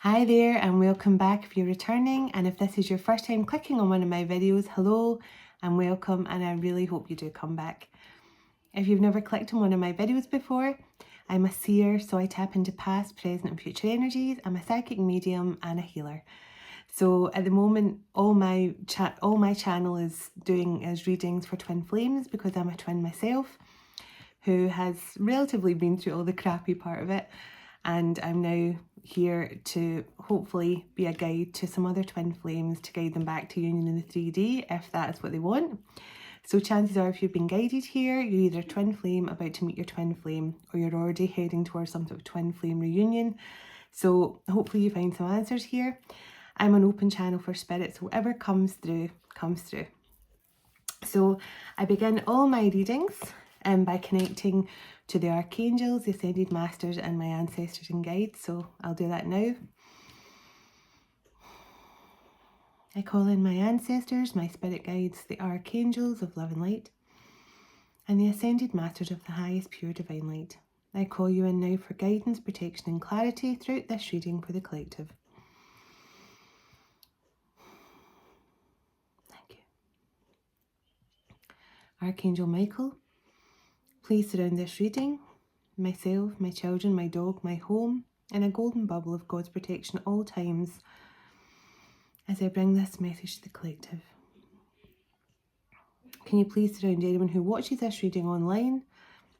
Hi there and welcome back if you're returning, and if this is your first time clicking on one of my videos, hello and welcome, and I really hope you do come back. If you've never clicked on one of my videos before, I'm a seer, so I tap into past, present and future energies. I'm a psychic medium and a healer. So at the moment all my channel is doing is readings for twin flames, because I'm a twin myself who has relatively been through all the crappy part of it, and I'm now here to hopefully be a guide to some other twin flames to guide them back to union in the 3D if that is what they want. So chances are, if you've been guided here, you're either a twin flame about to meet your twin flame, or you're already heading towards some sort of twin flame reunion. So hopefully you find some answers here. I'm an open channel for spirit, so whatever comes through, comes through. So I begin all my readings by connecting to the archangels, the ascended masters and my ancestors and guides. So I'll do that now. I call in my ancestors, my spirit guides, the archangels of love and light, and the ascended masters of the highest pure divine light. I call you in now for guidance, protection and clarity throughout this reading for the collective. Thank you. Archangel Michael, please surround this reading, myself, my children, my dog, my home, in a golden bubble of God's protection at all times as I bring this message to the collective. Can you please surround anyone who watches this reading online,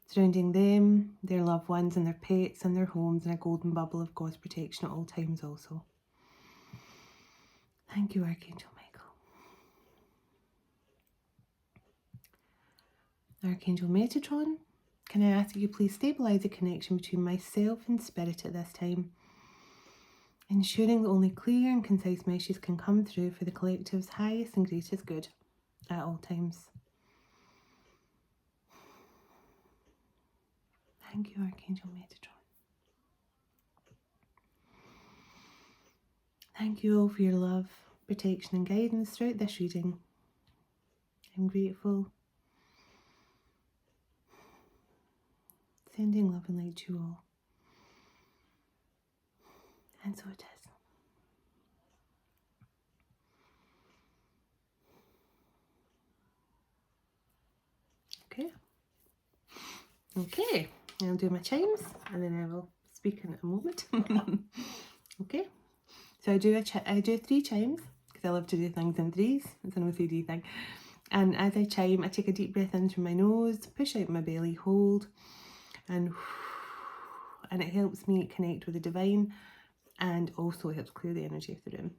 surrounding them, their loved ones and their pets and their homes in a golden bubble of God's protection at all times also. Thank you, Archangel Michael. Archangel Metatron, can I ask that you please stabilise the connection between myself and spirit at this time, ensuring that only clear and concise messages can come through for the collective's highest and greatest good at all times. Thank you, Archangel Metatron. Thank you all for your love, protection and guidance throughout this reading. I'm grateful. Sending love and light to you all. And so it is. Okay, I'll do my chimes and then I will speak in a moment. Okay, so I do 3 chimes because I love to do things in threes. It's an OCD thing. And as I chime, I take a deep breath in through my nose, push out my belly, hold, and it helps me connect with the divine, and also helps clear the energy of the room.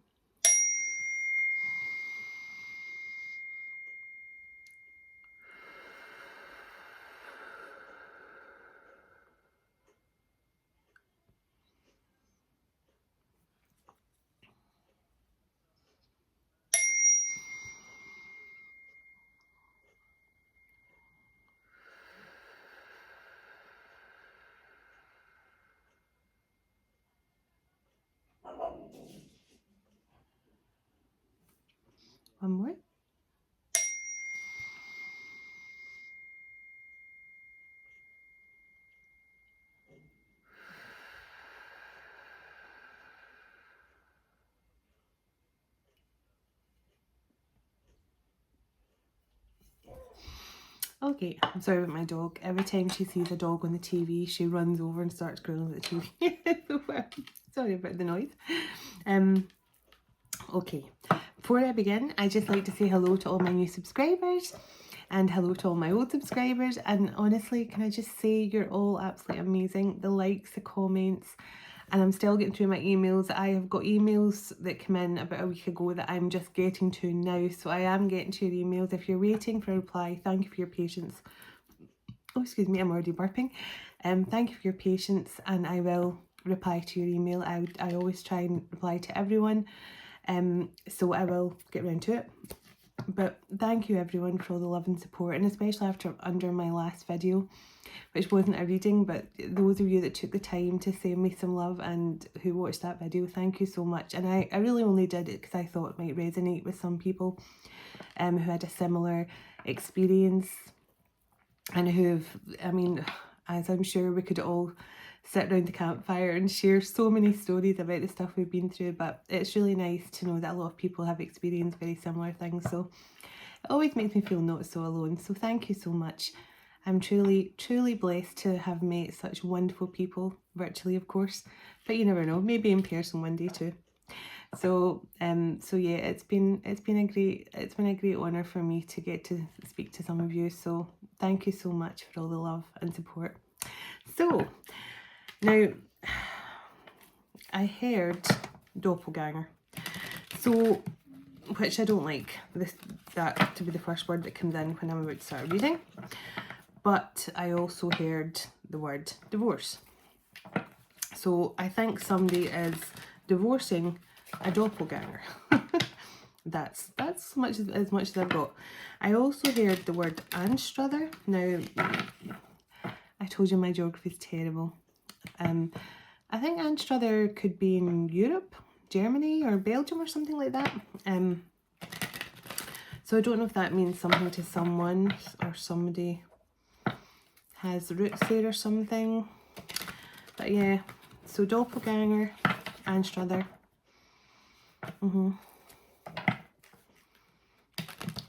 One more. Okay, I'm sorry about my dog. Every time she sees a dog on the TV, she runs over and starts growling at the TV. Sorry about the noise. Okay, before I begin, I'd just like to say hello to all my new subscribers and hello to all my old subscribers. And honestly, can I just say you're all absolutely amazing. The likes, the comments, and I'm still getting through my emails. I have got emails that come in about a week ago that I'm just getting to now. So I am getting to your emails. If you're waiting for a reply, thank you for your patience. Oh, excuse me, I'm already burping. Thank you for your patience, and I will reply to your email. I always try and reply to everyone. So I will get around to it. But thank you everyone for all the love and support, and especially under my last video, which wasn't a reading, but those of you that took the time to send me some love and who watched that video, thank you so much. And I really only did it because I thought it might resonate with some people who had a similar experience, and who've, I mean, as I'm sure we could all sit around the campfire and share so many stories about the stuff we've been through, but it's really nice to know that a lot of people have experienced very similar things, so it always makes me feel not so alone. So thank you so much. I'm truly, truly blessed to have met such wonderful people, virtually of course, but you never know, maybe in person one day too. So yeah, it's been a great honour for me to get to speak to some of you. So thank you so much for all the love and support. So now I heard doppelganger. So, which I don't like that to be the first word that comes in when I'm about to start reading. But I also heard the word divorce. So I think somebody is divorcing a doppelganger. That's as much as I've got. I also heard the word anstruther. Now, I told you my geography is terrible. I think anstruther could be in Europe, Germany or Belgium or something like that. So I don't know if that means something to someone or somebody has roots there or something. But yeah, so doppelganger, anstruther.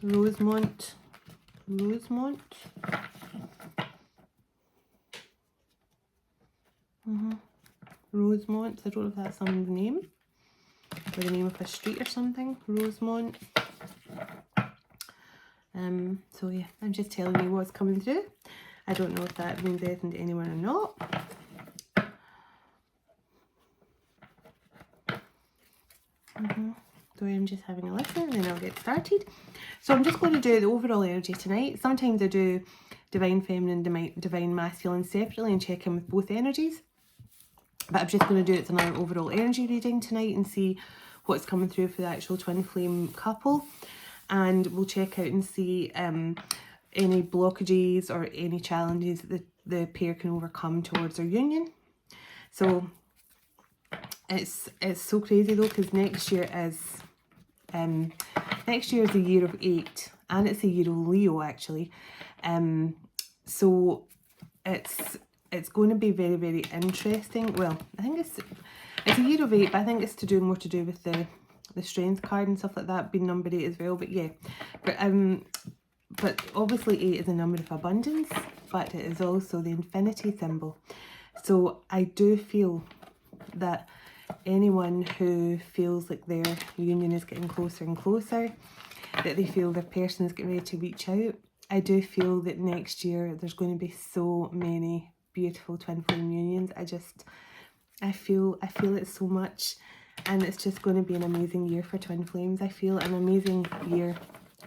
Rosemont. Rosemont, I don't know if that's someone's name or the name of a street or something. Rosemont. So yeah, I'm just telling you what's coming through. I don't know if that means anything to anyone or not. So I'm just having a listen and then I'll get started. So I'm just going to do the overall energy tonight. Sometimes I do divine feminine, divine masculine separately and check in with both energies. But I'm just going to do it as another overall energy reading tonight and see what's coming through for the actual twin flame couple. And we'll check out and see any blockages or any challenges that the pair can overcome towards their union. So it's so crazy though, because next year is the year of 8, and it's the year of Leo actually. So it's going to be very, very interesting. Well, I think it's a year of 8, but I think it's more to do with the strength card and stuff like that, being number 8 as well. But yeah, but obviously 8 is a number of abundance, but it is also the infinity symbol. So I do feel that anyone who feels like their union is getting closer and closer, that they feel their person is getting ready to reach out, I do feel that next year there's going to be so many beautiful twin flame unions. I feel it so much, and it's just going to be an amazing year for twin flames. I feel an amazing year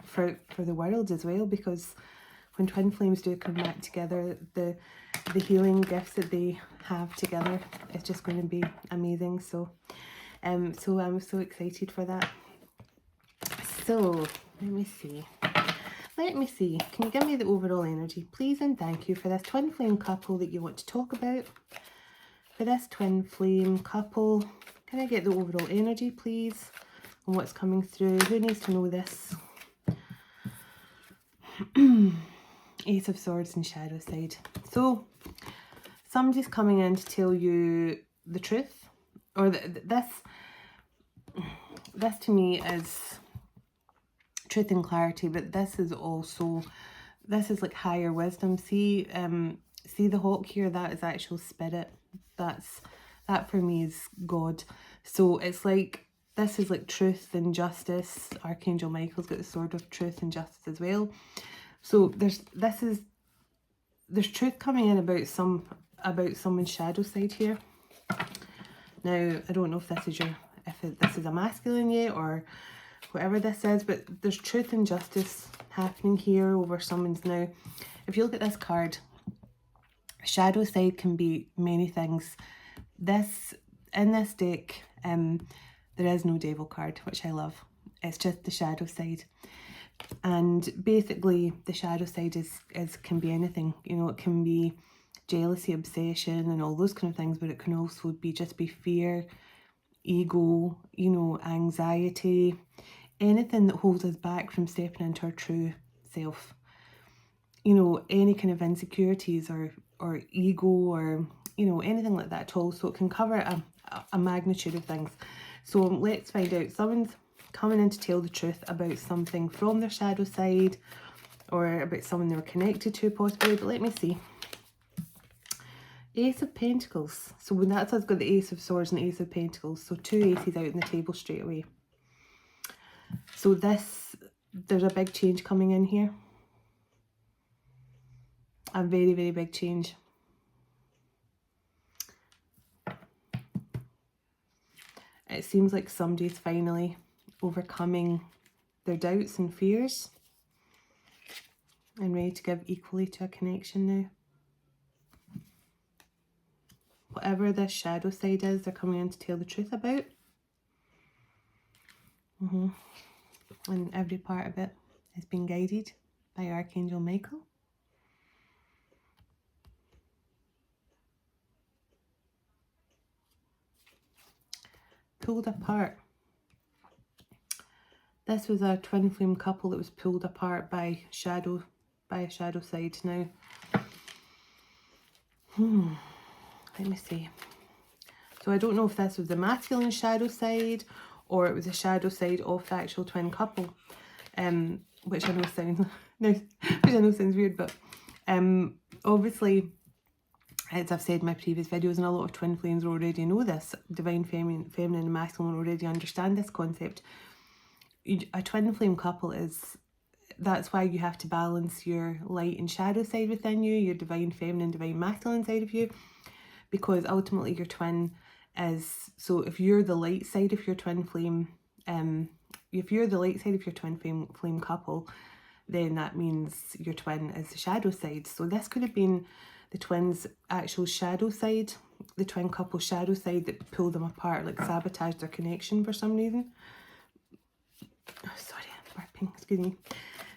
for the world as well, because when twin flames do come back together, the healing gifts that they have together is just going to be amazing. So I'm so excited for that. So let me see. Can you give me the overall energy, please, and thank you, for this twin flame couple that you want to talk about? For this twin flame couple, can I get the overall energy, please, and what's coming through? Who needs to know this? Ace of Swords and Shadow Side. So somebody's coming in to tell you the truth, or this to me is truth and clarity, but this is like higher wisdom. See the hawk here, that is actual spirit. That for me is God. So it's like, this is like truth and justice. Archangel Michael's got the sword of truth and justice as well. So there's truth coming in about someone's shadow side here. Now I don't know if this is a masculine yet or whatever this is, but there's truth and justice happening here over someone's. Now if you look at this card, shadow side can be many things. In this deck, there is no devil card, which I love. It's just the shadow side. And basically the shadow side can be anything. You know, it can be jealousy, obsession and all those kind of things, but it can also be fear, ego, you know, anxiety, anything that holds us back from stepping into our true self. You know, any kind of insecurities or ego, or you know, anything like that at all. So it can cover a magnitude of things. So let's find out. Someone's coming in to tell the truth about something from their shadow side, or about someone they were connected to possibly, but let me see. Ace of Pentacles. So when that's us, got the Ace of Swords and Ace of Pentacles. So 2 aces out on the table straight away. So this, there's a big change coming in here. A very, very big change. It seems like somebody's finally overcoming their doubts and fears and ready to give equally to a connection now. Whatever this shadow side is, they're coming in to tell the truth about. And every part of it is being guided by Archangel Michael. Pulled apart. This was a twin flame couple that was pulled apart by a shadow side now. Let me see. So I don't know if this was the masculine shadow side or it was a shadow side of the actual twin couple, which I know sounds weird, but obviously, as I've said in my previous videos, and a lot of twin flames already know this, divine feminine and masculine already understand this concept. A twin flame couple that's why you have to balance your light and shadow side within you, your divine feminine, divine masculine side of you, because ultimately your twin is, so if you're the light side of your twin flame, if you're the light side of your twin flame couple, then that means your twin is the shadow side. So this could have been the twin's actual shadow side, the twin couple's shadow side that pulled them apart, like sabotaged their connection for some reason. Oh, sorry, I'm burping, excuse me.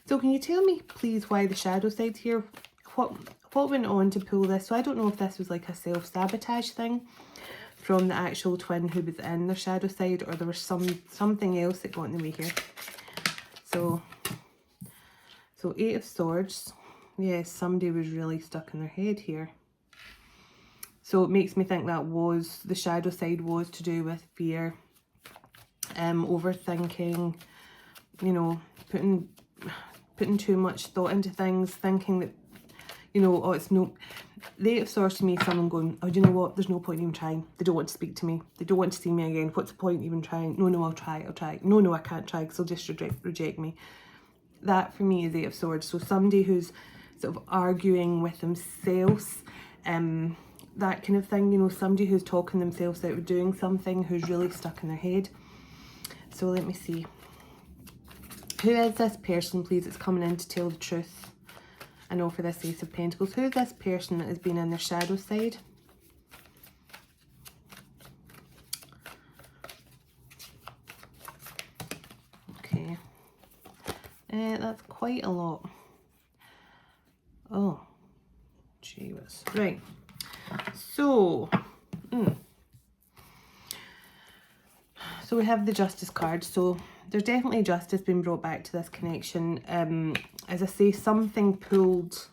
So can you tell me, please, why the shadow side's here? What went on to pull this? So I don't know if this was like a self-sabotage thing from the actual twin who was in their shadow side, or there was something else that got in the way here. So 8 of Swords. Yes, somebody was really stuck in their head here. So it makes me think that was, the shadow side was to do with fear, overthinking, you know, putting too much thought into things, thinking that, you know, oh, it's no, the 8 of Swords to me, someone going, oh, do you know what, there's no point even trying. They don't want to speak to me. They don't want to see me again. What's the point even trying? No, I'll try. No, I can't try because they'll just reject me. That for me is 8 of Swords. So somebody who's sort of arguing with themselves, that kind of thing, you know, somebody who's talking themselves out of doing something, who's really stuck in their head. So let me see. Who is this person, please, that's coming in to tell the truth? I know for this Ace of Pentacles. Who is this person that has been in their shadow side? Okay. That's quite a lot. Oh, gee whiz. Right. So, so we have the Justice card. So there's definitely justice being brought back to this connection. As I say, something pulled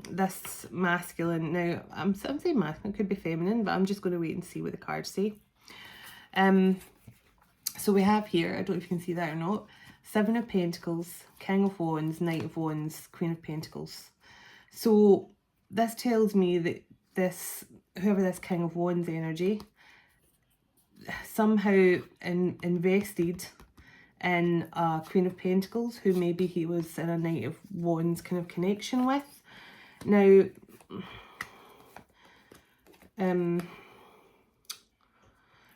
this masculine. Now, I'm saying masculine, it could be feminine, but I'm just going to wait and see what the cards say. So we have here, I don't know if you can see that or not, 7 of Pentacles, King of Wands, Knight of Wands, Queen of Pentacles. So this tells me that whoever this King of Wands energy somehow invested in a Queen of Pentacles who maybe he was in a Knight of Wands kind of connection with. Now, it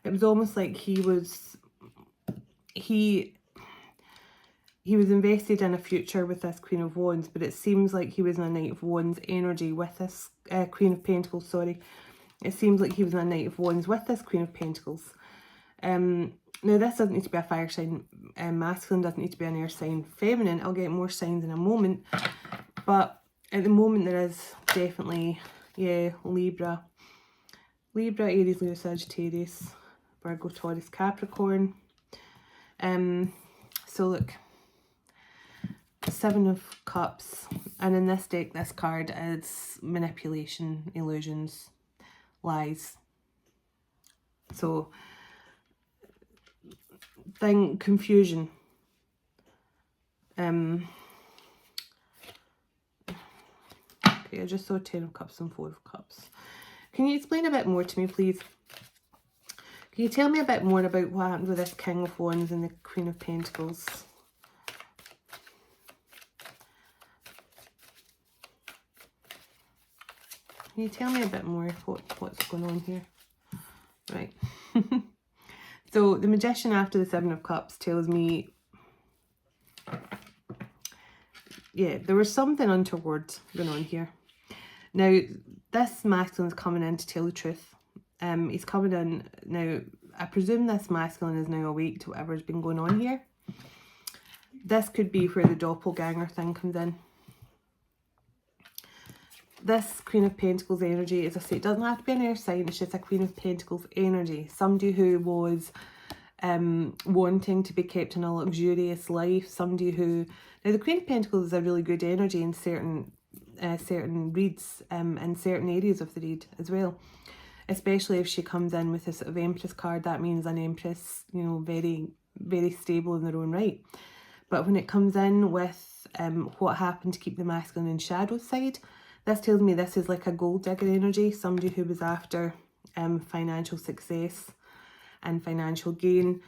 was almost like he was invested in a future with this Queen of Wands, but it seems like he was in a Knight of Wands energy with this Queen of Pentacles, sorry. It seems like he was in a Knight of Wands with this Queen of Pentacles. Now this doesn't need to be a fire sign masculine, doesn't need to be an air sign feminine. I'll get more signs in a moment. But at the moment there is definitely, yeah, Libra, Aries, Leo, Sagittarius, Virgo, Taurus, Capricorn. So look, 7 of Cups, and in this deck, this card is manipulation, illusions, lies. So think confusion. Okay, I just saw 10 of Cups and 4 of Cups. Can you explain a bit more to me, please? Can you tell me a bit more about what happened with this King of Wands and the Queen of Pentacles? Can you tell me a bit more what's going on here? Right. So the Magician after the 7 of Cups tells me, yeah, there was something untoward going on here. Now, this masculine is coming in to tell the truth. He's coming in now. I presume this masculine is now awake to whatever's been going on here. This could be where the doppelganger thing comes in. This Queen of Pentacles energy, as I say, it doesn't have to be an air sign, it's just a Queen of Pentacles energy. Somebody who was wanting to be kept in a luxurious life, somebody who... Now, the Queen of Pentacles is a really good energy in certain reads, in certain areas of the read as well. Especially if she comes in with a sort of Empress card, that means an Empress, you know, very, very stable in their own right. But when it comes in with what happened to keep the masculine in shadow side, this tells me this is like a gold digger energy, somebody who was after financial success and financial gain.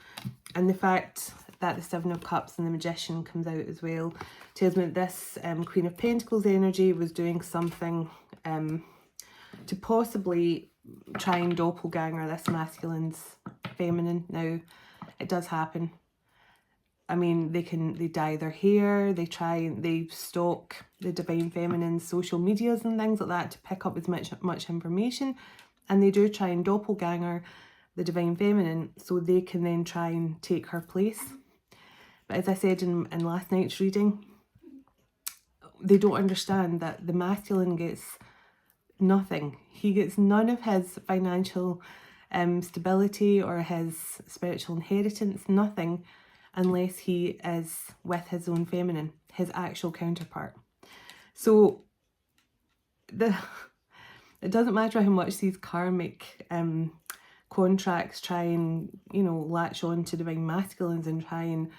And the fact that the 7 of Cups and the Magician comes out as well tells me that this Queen of Pentacles energy was doing something to possibly try and doppelganger this masculine's feminine. Now, it does happen. I mean, they dye their hair, they stalk the Divine Feminine's social medias and things like that to pick up as much information. And they do try and doppelganger the Divine Feminine so they can then try and take her place. But as I said in last night's reading, they don't understand that the masculine gets nothing. He gets none of his financial stability or his spiritual inheritance, nothing, unless he is with his own feminine, his actual counterpart. So it doesn't matter how much these karmic contracts try and, you know, latch on to divine masculines and try and,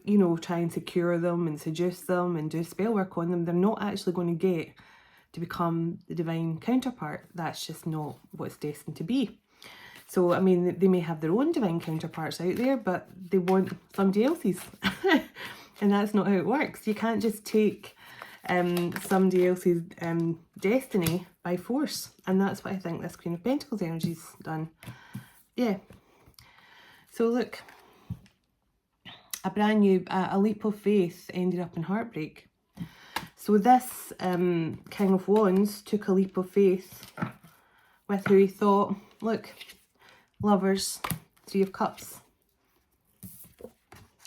you know, try and secure them and seduce them and do spell work on them. They're not actually going to get to become the divine counterpart. That's just not what's destined to be. So, I mean, they may have their own divine counterparts out there, but they want somebody else's. And that's not how it works. You can't just take somebody else's destiny by force. And that's what I think this Queen of Pentacles energy's done. Yeah. So, look. A brand new, a leap of faith ended up in heartbreak. So this King of Wands took a leap of faith with who he thought, look, lovers, 3 of Cups.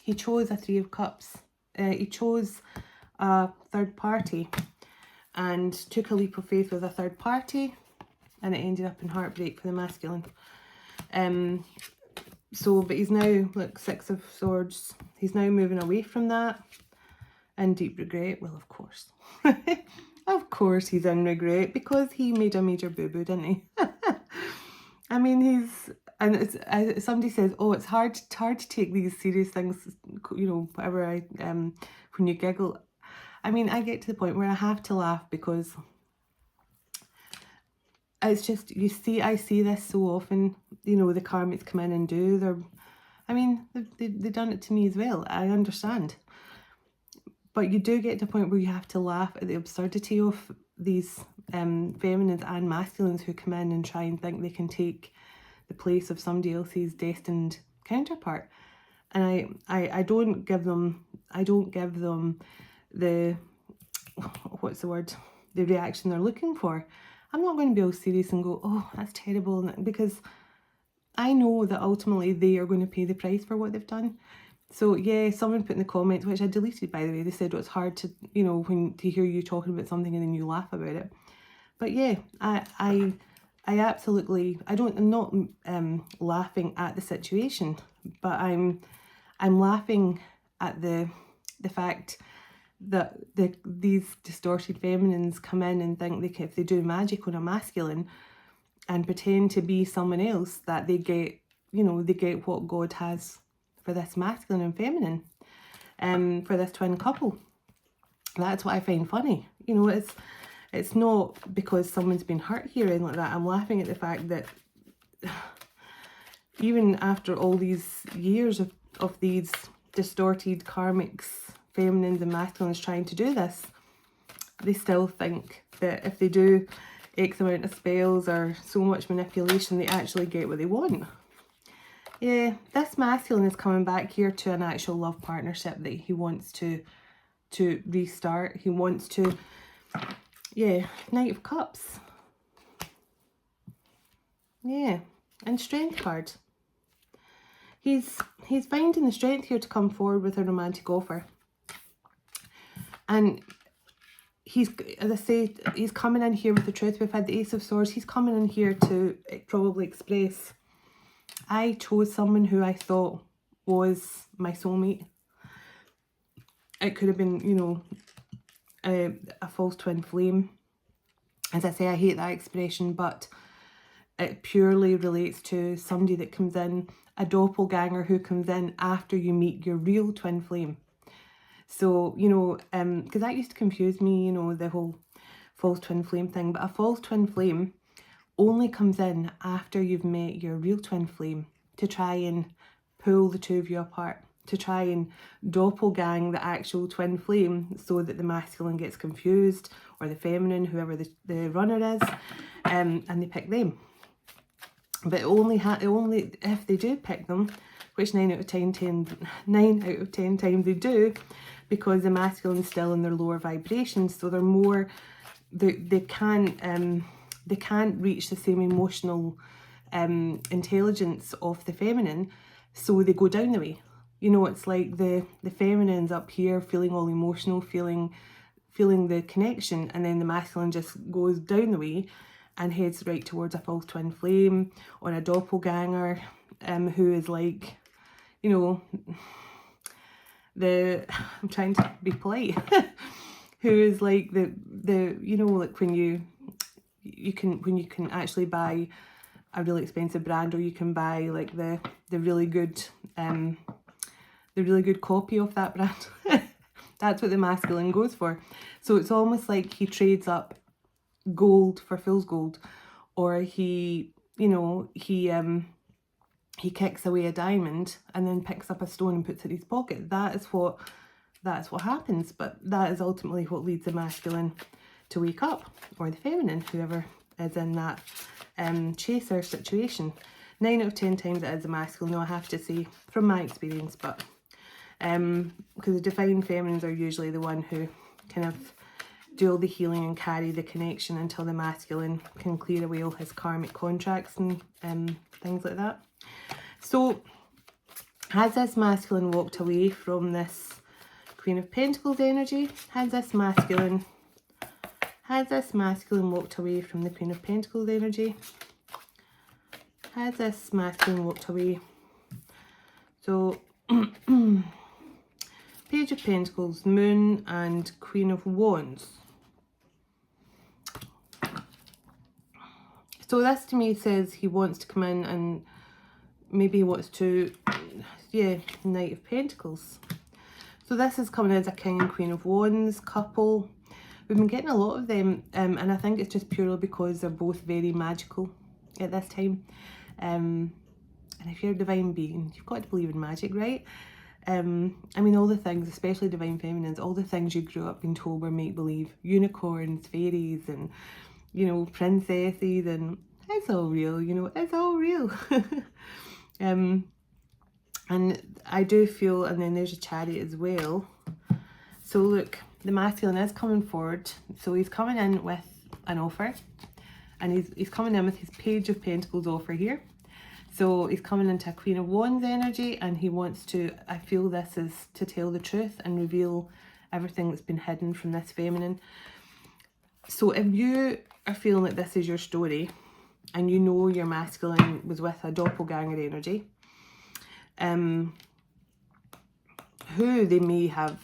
He chose a 3 of Cups. He chose a third party and took a leap of faith with a third party, and it ended up in heartbreak for the masculine. So, but he's now, look, 6 of Swords. He's now moving away from that. In deep regret. Well, of course. Of course he's in regret, because he made a major boo-boo, didn't he? I mean, he's... And it's, somebody says, oh, it's hard to take these serious things, you know, whatever, when you giggle. I mean, I get to the point where I have to laugh, because it's just, I see this so often, you know, the karmics come in and do their... I mean, they've done it to me as well. I understand. But you do get to a point where you have to laugh at the absurdity of these feminines and masculines who come in and try and think they can take the place of somebody else's destined counterpart. And I don't give them the, what's the word, the reaction they're looking for. I'm not going to be all serious and go, oh, that's terrible, because I know that ultimately they are going to pay the price for what they've done. So yeah, someone put in the comments, which I deleted by the way, they said, oh, it's hard to, you know, to hear you talking about something and then you laugh about it. But yeah, I absolutely, I'm not laughing at the situation, but I'm laughing at the fact that these distorted feminines come in and think they can, if they do magic on a masculine, and pretend to be someone else, that they get, you know, they get what God has for this masculine and feminine, for this twin couple. That's what I find funny. You know, it's not because someone's been hurt here or anything like that. I'm laughing at the fact that even after all these years of these distorted karmics, feminines and masculines trying to do this, they still think that if they do X amount of spells or so much manipulation, they actually get what they want. Yeah, this masculine is coming back here to an actual love partnership that he wants to restart. He wants to, yeah, Knight of Cups. Yeah, and Strength card. He's finding the strength here to come forward with a romantic offer. And he's, as I say, he's coming in here with the truth. We've had the Ace of Swords. He's coming in here to probably express, I chose someone who I thought was my soulmate. It could have been, you know, a false twin flame. As I say, I hate that expression, but it purely relates to somebody that comes in, a doppelganger who comes in after you meet your real twin flame. So, you know, because that used to confuse me, you know, the whole false twin flame thing. But a false twin flame only comes in after you've met your real twin flame, to try and pull the two of you apart, to try and doppelgang the actual twin flame so that the masculine gets confused, or the feminine, whoever the runner is, and they pick them. But only if they do pick them, which 9 out of 10 times they do, because the masculine's still in their lower vibrations, so they're more, they can't reach the same emotional intelligence of the feminine, so they go down the way. You know, it's like the feminine's up here feeling all emotional, feeling the connection, and then the masculine just goes down the way and heads right towards a false twin flame or a doppelganger, who is like, you know, I'm trying to be polite, who is like the you know, like when you can actually buy a really expensive brand, or you can buy like the really good copy of that brand. That's what the masculine goes for. So it's almost like he trades up gold for fool's gold, or he, you know, he kicks away a diamond and then picks up a stone and puts it in his pocket. That's what happens. But that is ultimately what leads the masculine to wake up, or the feminine, whoever is in that chaser situation. 9 out of 10 times it is a masculine, though, I have to say, from my experience. But because the divine feminines are usually the one who kind of do all the healing and carry the connection until the masculine can clear away all his karmic contracts and things like that. So has this masculine walked away from this Queen of Pentacles energy? Has this masculine walked away from the Queen of Pentacles energy? Has this masculine walked away? So Page of Pentacles, Moon, and Queen of Wands. So this to me says he wants to come in and maybe he wants to, yeah, Knight of Pentacles. So this is coming as a King and Queen of Wands couple. We've been getting a lot of them, and I think it's just purely because they're both very magical at this time. And if you're a divine being, you've got to believe in magic, right? I mean, all the things, especially divine feminines, all the things you grew up being told were make-believe. Unicorns, fairies, and, you know, princesses, and it's all real, you know, it's all real. And I do feel, and then there's a Chariot as well. So look, the masculine is coming forward. So he's coming in with an offer, and he's coming in with his Page of Pentacles offer here. So he's coming into a Queen of Wands energy, and he wants to, I feel this is to tell the truth and reveal everything that's been hidden from this feminine. So if you are feeling that this is your story, and you know your masculine was with a doppelganger energy, who they may have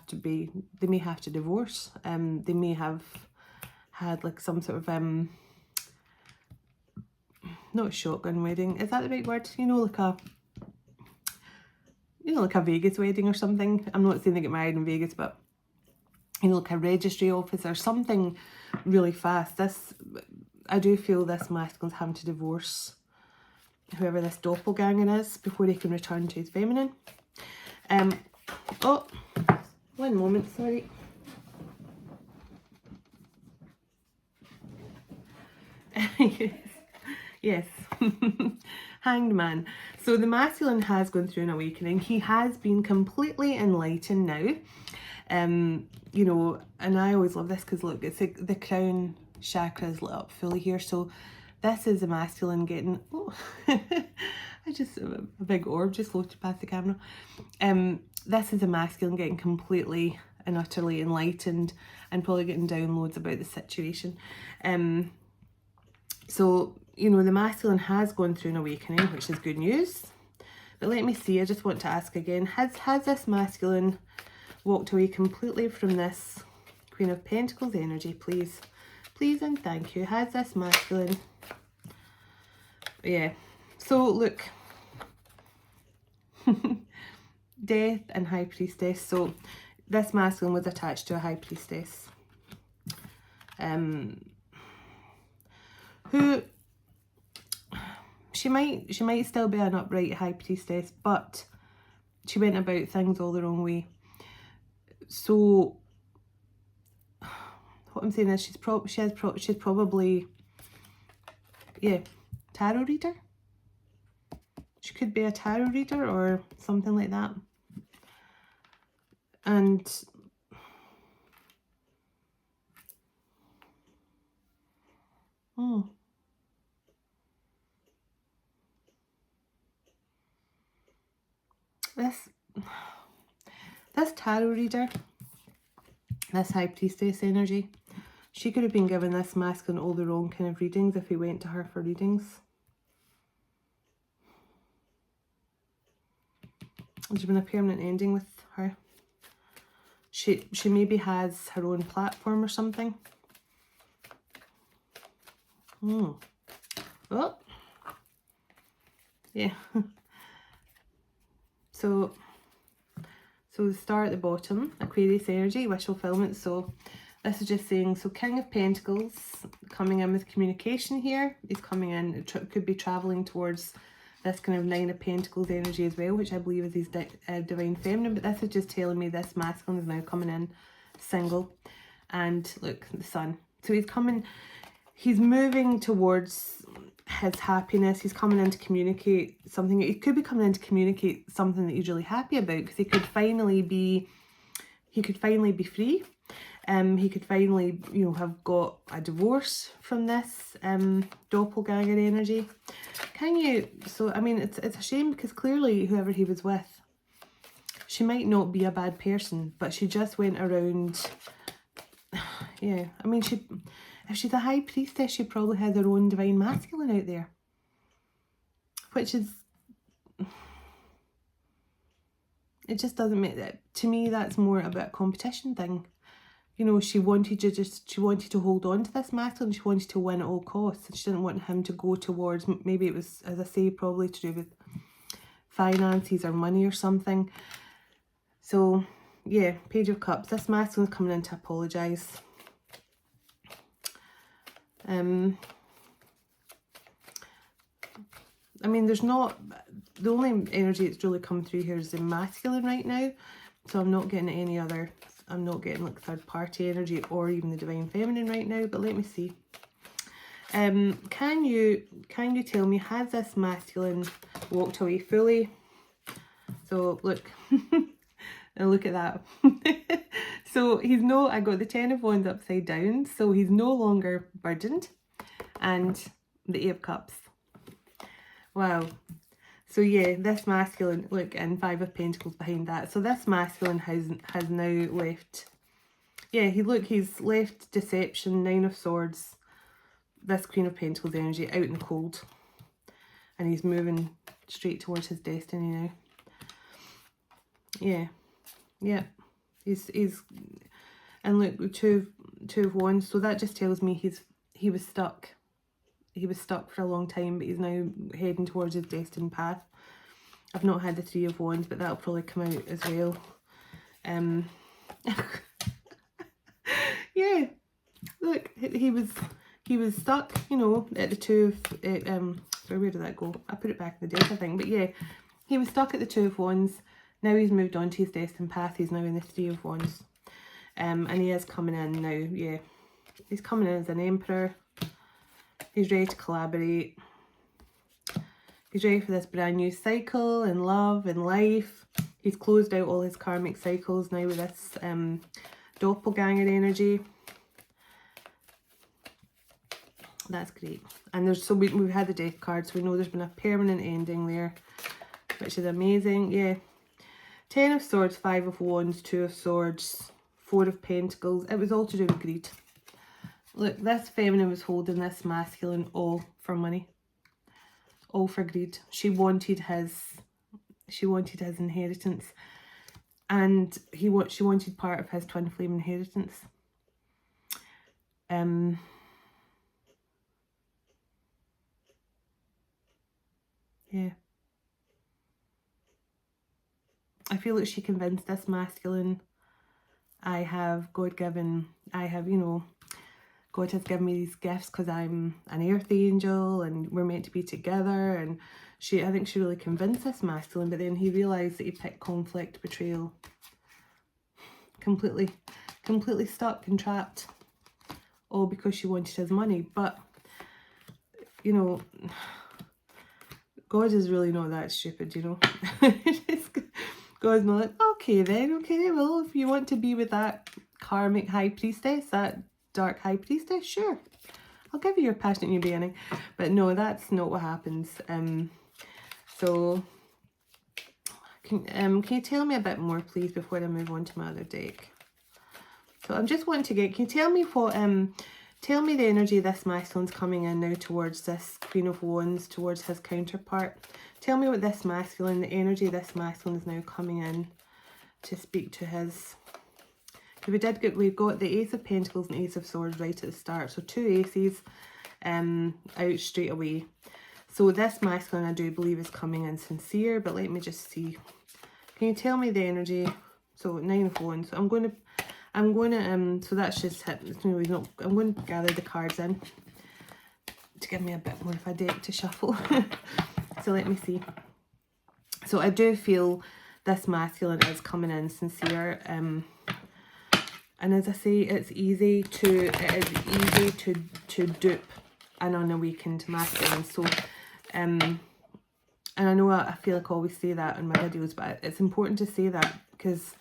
to divorce. They may have had like some sort of not shotgun wedding, is that the right word? You know, like a Vegas wedding or something. I'm not saying they get married in Vegas, but you know, like a registry office or something really fast. I do feel this masculine's having to divorce whoever this doppelganger is before he can return to his feminine. Oh, one moment, sorry. Yes. Hanged man. So the masculine has gone through an awakening. He has been completely enlightened now. You know, and I always love this because look, it's the crown chakra is lit up fully here. So this is the masculine getting, oh, a big orb just floated past the camera. This is a masculine getting completely and utterly enlightened and probably getting downloads about the situation. So, you know, the masculine has gone through an awakening, which is good news. But let me see, I just want to ask again, has this masculine walked away completely from this Queen of Pentacles energy, please? Please and thank you. Has this masculine... Yeah. So, look. Death and High Priestess. So, this masculine was attached to a High Priestess. Who... She might still be an upright High Priestess, but she went about things all the wrong way. So what I'm saying is she's probably, yeah, tarot reader. She could be a tarot reader or something like that. And this tarot reader, this High Priestess energy, she could have been given this masculine all the wrong kind of readings if he went to her for readings. There's been a permanent ending with her. She maybe has her own platform or something. Oh, yeah. So the star at the bottom, Aquarius energy, wish fulfillment. So this is just saying, so King of Pentacles coming in with communication here. He's coming in, it could be travelling towards this kind of Nine of Pentacles energy as well, which I believe is his divine feminine. But this is just telling me this masculine is now coming in single. And look, the sun. So he's moving towards his happiness. He's coming in to communicate something. He could be coming in to communicate something that he's really happy about, because he could finally be free. He could finally, you know, have got a divorce from this doppelganger energy. So I mean, it's a shame, because clearly whoever he was with, she might not be a bad person, but she just went around, yeah, I mean, if she's a High Priestess, she probably has her own divine masculine out there. Which is... It just doesn't make that... To me, that's more about a competition thing. You know, she wanted to hold on to this masculine. She wanted to win at all costs. She didn't want him to go towards... Maybe it was, as I say, probably to do with finances or money or something. So, yeah, Page of Cups. This masculine's coming in to apologise. I mean, there's not, the only energy that's really come through here is the masculine right now, so I'm not getting any other, I'm not getting like third party energy or even the divine feminine right now. But let me see. Can you tell me, has this masculine walked away fully? So look, and look at that. So I got the Ten of Wands upside down, so he's no longer burdened, and the Eight of Cups. Wow. So yeah, this masculine, look, and Five of Pentacles behind that. So this masculine has now left, yeah, he's left deception, Nine of Swords, this Queen of Pentacles energy out in the cold, and he's moving straight towards his destiny now. Yeah. He's and look, two of Wands. So that just tells me he was stuck. stuck for a long time, but he's now heading towards his destined path. I've not had the Three of Wands, but that'll probably come out as well. Yeah, look, he was stuck, you know, at the Two of sorry, where did that go? I put it back in the deck, I think. But yeah, he was stuck at the Two of Wands. Now he's moved on to his destined path. He's now in the Three of Wands. And he is coming in now, yeah. He's coming in as an Emperor. He's ready to collaborate. He's ready for this brand new cycle in love and life. He's closed out all his karmic cycles now with this Doppelgänger energy. That's great. And there's we've had the death card, so we know there's been a permanent ending there, which is amazing. Yeah. 10 of Swords, 5 of Wands, 2 of Swords, 4 of Pentacles. It was all to do with greed. Look, this feminine was holding this masculine all for money. All for greed. She wanted his inheritance. And she wanted part of his twin flame inheritance. Yeah. I feel like she convinced this masculine, I have, you know, God has given me these gifts because I'm an earth angel and we're meant to be together. And I think she really convinced this masculine, but then he realised that he picked conflict, betrayal. Completely stuck and trapped. All because she wanted his money. But, you know, God is really not that stupid, you know. God's not like, okay then, okay, well, if you want to be with that karmic high priestess, that dark high priestess, sure, I'll give you your passionate new beginning. But no, that's not what happens. So can you tell me a bit more, please, before I move on to my other deck? So I'm just wanting to get, can you tell me what tell me the energy this masculine's coming in now towards this Queen of Wands, towards his counterpart. Tell me what this masculine, the energy this masculine is now coming in to speak to his. We've got the Ace of Pentacles and Ace of Swords right at the start. So 2 aces out straight away. So this masculine, I do believe, is coming in sincere, but let me just see. Can you tell me the energy? So 9 of Wands. So I'm going to so that's just hit. No, he's not. I'm going to gather the cards in to give me a bit more of a deck to shuffle. So let me see. So I do feel this masculine is coming in sincere. And as I say, it's easy to dupe an unawakened masculine. So and I know I feel like I always say that in my videos, but it's important to say that because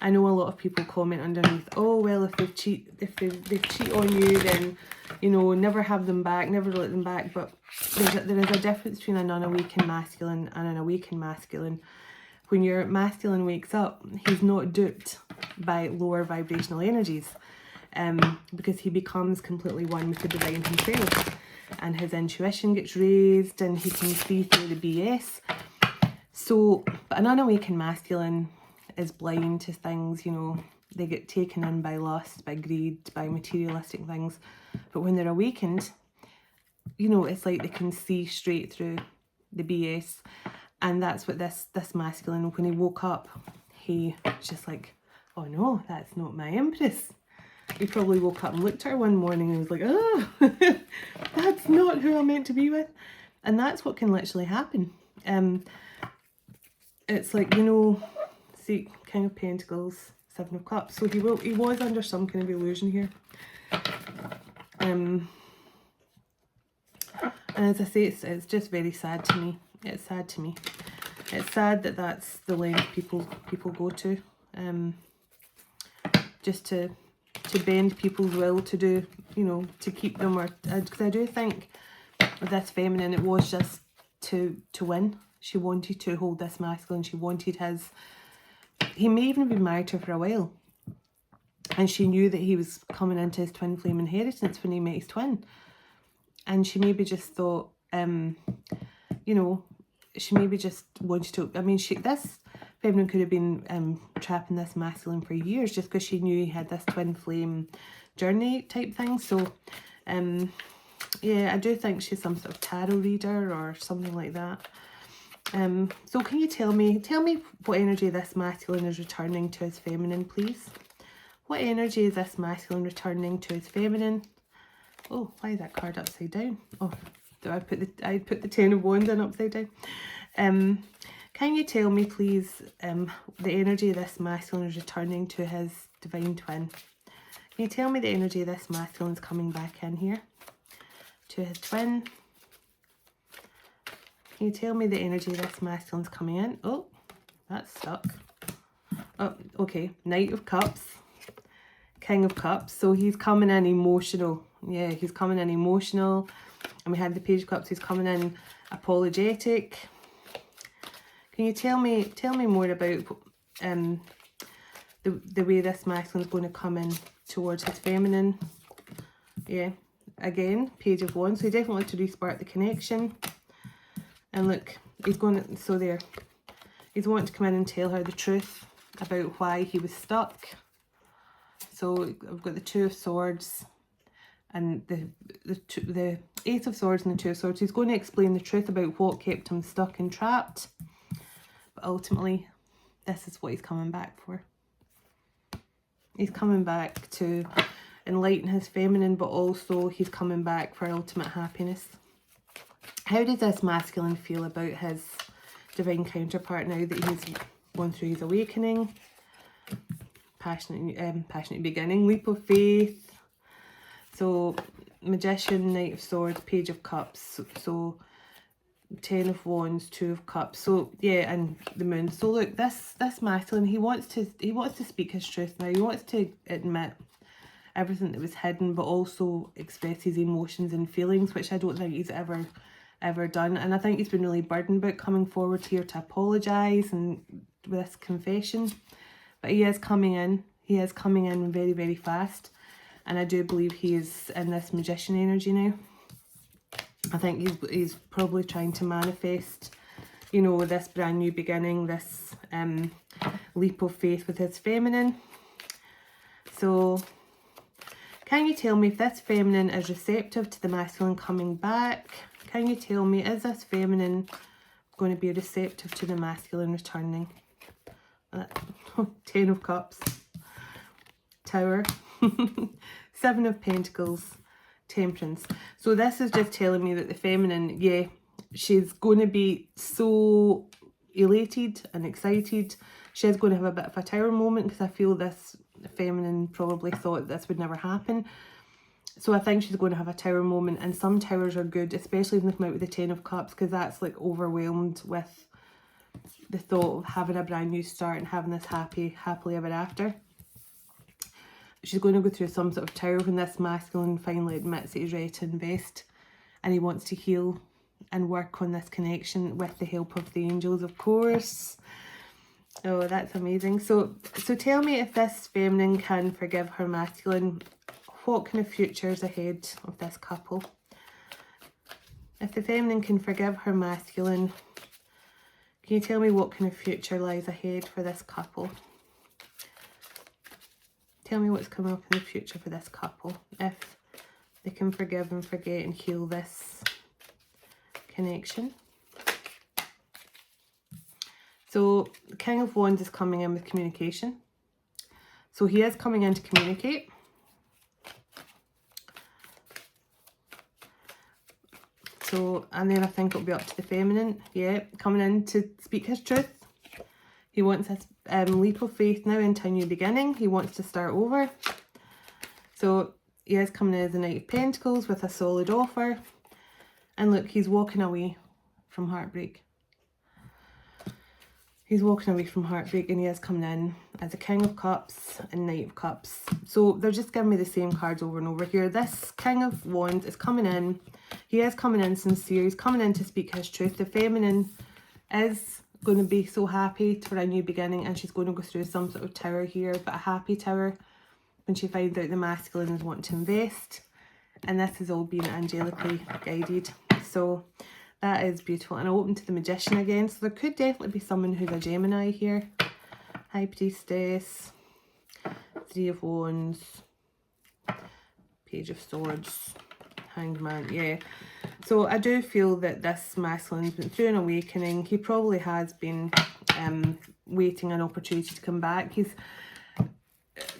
I know a lot of people comment underneath, oh well, if they cheat on you, then, you know, never have them back, never let them back. But there is a difference between an unawakened masculine and an awakened masculine. When your masculine wakes up, he's not duped by lower vibrational energies, because he becomes completely one with the divine himself, and his intuition gets raised and he can see through the BS. So, but an unawakened masculine is blind to things, you know, they get taken in by lust, by greed, by materialistic things. But when they're awakened, you know, it's like they can see straight through the BS. And that's what this masculine, when he woke up, he was just like, oh no, that's not my empress. He probably woke up and looked at her one morning and was like, oh, that's not who I'm meant to be with. And that's what can literally happen. It's like, you know, see, King of Pentacles, 7 of Cups. So he was under some kind of illusion here. And as I say, it's just very sad to me. It's sad to me. It's sad that that's the length people go to, just to bend people's will to do, you know, to keep them, or because I do think with this feminine, it was just to win. She wanted to hold this masculine. She wanted his. He may even have been married to her for a while, and she knew that he was coming into his twin flame inheritance when he met his twin, and she maybe just thought, you know, she maybe just wanted to. I mean, this feminine could have been trapping this masculine for years just because she knew he had this twin flame journey type thing. So, Yeah, I do think she's some sort of tarot reader or something like that. So can you tell me what energy this masculine is returning to his feminine, please? What energy is this masculine returning to his feminine? Oh, why is that card upside down? Oh, I put the Ten of Wands in upside down. Can you tell me, please, the energy this masculine is returning to his divine twin? Can you tell me the energy this masculine is coming back in here to his twin? Can you tell me the energy this masculine's coming in? Oh, that's stuck. Oh, okay. Knight of Cups. King of Cups. So he's coming in emotional. Yeah, he's coming in emotional. And we had the Page of Cups. He's coming in apologetic. Can you tell me more about the way this masculine's going to come in towards his feminine? Yeah. Again, Page of Wands. So he definitely wants to respark the connection. And look, he's going to, so there, he's wanting to come in and tell her the truth about why he was stuck. So I've got the Two of Swords and the Ace of Swords and the Two of Swords. He's going to explain the truth about what kept him stuck and trapped. But ultimately, this is what he's coming back for. He's coming back to enlighten his feminine, but also he's coming back for ultimate happiness. How does this masculine feel about his divine counterpart now that he's gone through his awakening? Passionate beginning, leap of faith. So Magician, Knight of Swords, Page of Cups. So Ten of Wands, Two of Cups. So yeah, and the Moon. So look, this masculine, he wants to speak his truth now. He wants to admit everything that was hidden, but also express his emotions and feelings, which I don't think he's ever done. And I think he's been really burdened about coming forward here to apologise and with this confession. But he is coming in. He is coming in very, very fast. And I do believe he is in this Magician energy now. I think he's probably trying to manifest, you know, this brand new beginning, this leap of faith with his feminine. So can you tell me if this feminine is receptive to the masculine coming back? Can you tell me, is this feminine going to be receptive to the masculine returning? Ten of Cups, Tower, Seven of Pentacles, Temperance. So this is just telling me that the feminine, yeah, she's going to be so elated and excited. She's going to have a bit of a tower moment because I feel this feminine probably thought this would never happen. So I think she's going to have a tower moment, and some towers are good, especially when they come out with the Ten of Cups, because that's like overwhelmed with the thought of having a brand new start and having this happily ever after. She's going to go through some sort of tower when this masculine finally admits that he's ready to invest and he wants to heal and work on this connection with the help of the angels, of course. Oh, that's amazing. So tell me, if this feminine can forgive her masculine, what kind of future is ahead of this couple? If the feminine can forgive her masculine, can you tell me what kind of future lies ahead for this couple? Tell me what's coming up in the future for this couple, if they can forgive and forget and heal this connection. So King of Wands is coming in with communication. So he is coming in to communicate. So, and then I think it'll be up to the feminine, yeah, coming in to speak his truth. He wants this leap of faith now into a new beginning. He wants to start over. So he is coming in as the Knight of Pentacles with a solid offer. And look, he's walking away from heartbreak. He's walking away from heartbreak, and he is coming in as a King of Cups and Knight of Cups. So they're just giving me the same cards over and over here. This King of Wands is coming in. He is coming in sincere. He's coming in to speak his truth. The feminine is going to be so happy for a new beginning, and she's going to go through some sort of tower here, but a happy tower when she finds out the masculine is wanting to invest. And this is all being angelically guided. So that is beautiful. And I'll open to the Magician again. So there could definitely be someone who's a Gemini here. High Priestess, Three of Wands, Page of Swords, Hanged Man, yeah. So I do feel that this masculine's been through an awakening. He probably has been waiting an opportunity to come back.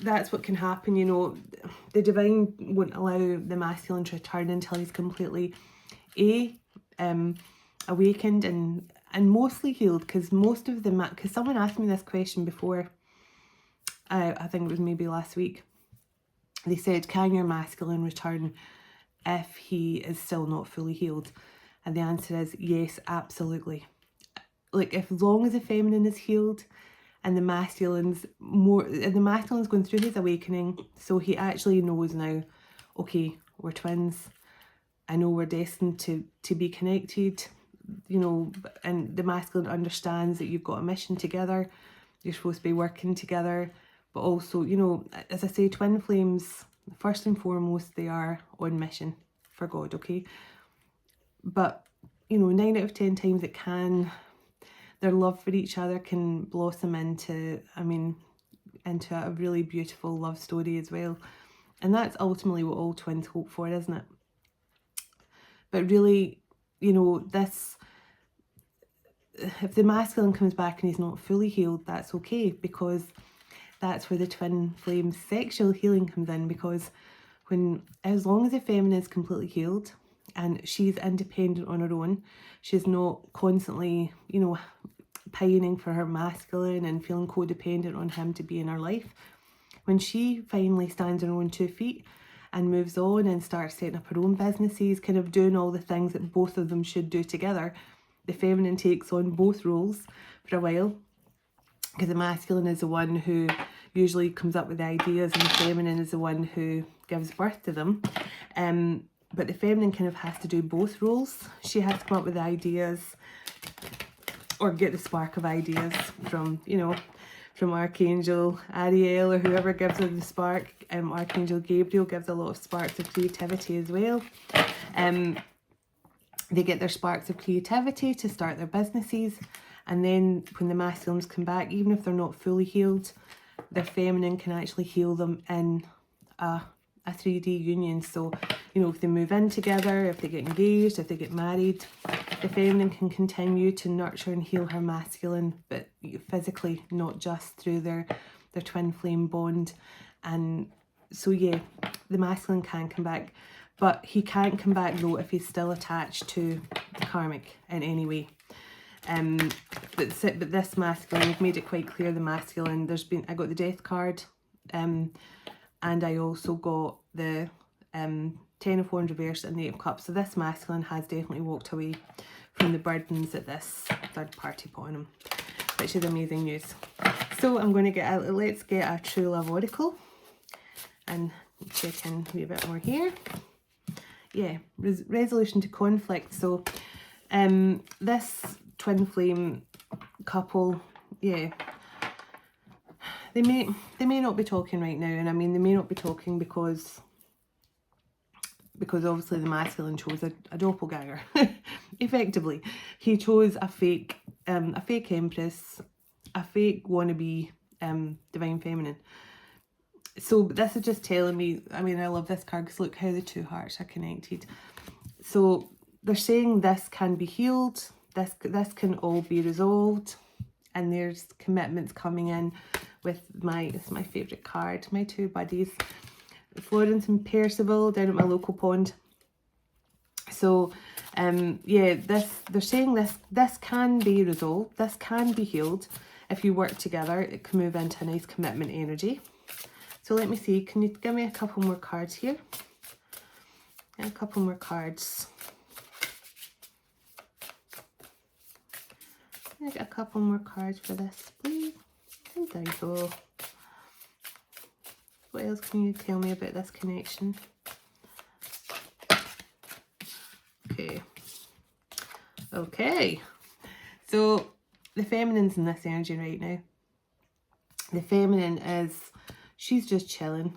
That's what can happen, you know. The divine won't allow the masculine to return until he's completely awakened and mostly healed. Because most of the because someone asked me this question before, I think it was maybe last week. They said, can your masculine return if he is still not fully healed? And the answer is yes, absolutely. Like, as long as the feminine is healed and the masculine's going through his awakening, so he actually knows now, okay, we're twins, I know we're destined to be connected, you know, and the masculine understands that you've got a mission together, you're supposed to be working together, but also, you know, as I say, twin flames, first and foremost, they are on mission for God, okay? But, you know, 9 out of 10 times it can, their love for each other can blossom into, into a really beautiful love story as well. And that's ultimately what all twins hope for, isn't it? But really, you know, if the masculine comes back and he's not fully healed, that's okay, because that's where the twin flame sexual healing comes in. Because as long as the feminine is completely healed and she's independent on her own, she's not constantly, you know, pining for her masculine and feeling codependent on him to be in her life. When she finally stands on her own 2 feet and moves on and starts setting up her own businesses, kind of doing all the things that both of them should do together, the feminine takes on both roles for a while, because the masculine is the one who usually comes up with the ideas and the feminine is the one who gives birth to them. But the feminine kind of has to do both roles. She has to come up with the ideas or get the spark of ideas from, you know, from Archangel Ariel or whoever gives her the spark. Archangel Gabriel gives a lot of sparks of creativity as well. They get their sparks of creativity to start their businesses, and then when the masculines come back, even if they're not fully healed, their feminine can actually heal them in a 3D union. So, you know, if they move in together, if they get engaged, if they get married, the feminine can continue to nurture and heal her masculine, but physically, not just through their twin flame bond. And so, yeah, the masculine can come back, but he can't come back though if he's still attached to the karmic in any way. But this masculine, we've made it quite clear, the masculine, I got the death card, and I also got the 10 of Wands reversed and the 8 of Cups. So this masculine has definitely walked away from the burdens that this third party put on him, which is amazing news. So I'm going to let's get a true love oracle and check in a wee bit more here. Yeah, resolution to conflict. So this twin flame couple, yeah, they may not be talking right now, and I mean they may not be talking because obviously the masculine chose a doppelganger. Effectively, he chose a fake empress, a fake wannabe divine feminine. So this is just telling me, I mean, I love this card because look how the 2 hearts are connected. So they're saying this can be healed, this can all be resolved, and there's commitments coming in with it's my favourite card, my 2 buddies, Florence and Percival, down at my local pond. So yeah, they're saying this can be resolved, this can be healed. If you work together, it can move into a nice commitment energy. So let me see, can you give me a couple more cards here? A couple more cards. Get a couple more cards for this, please. And there you go. What else can you tell me about this connection? Okay. So the feminine's in this energy right now. The feminine she's just chilling.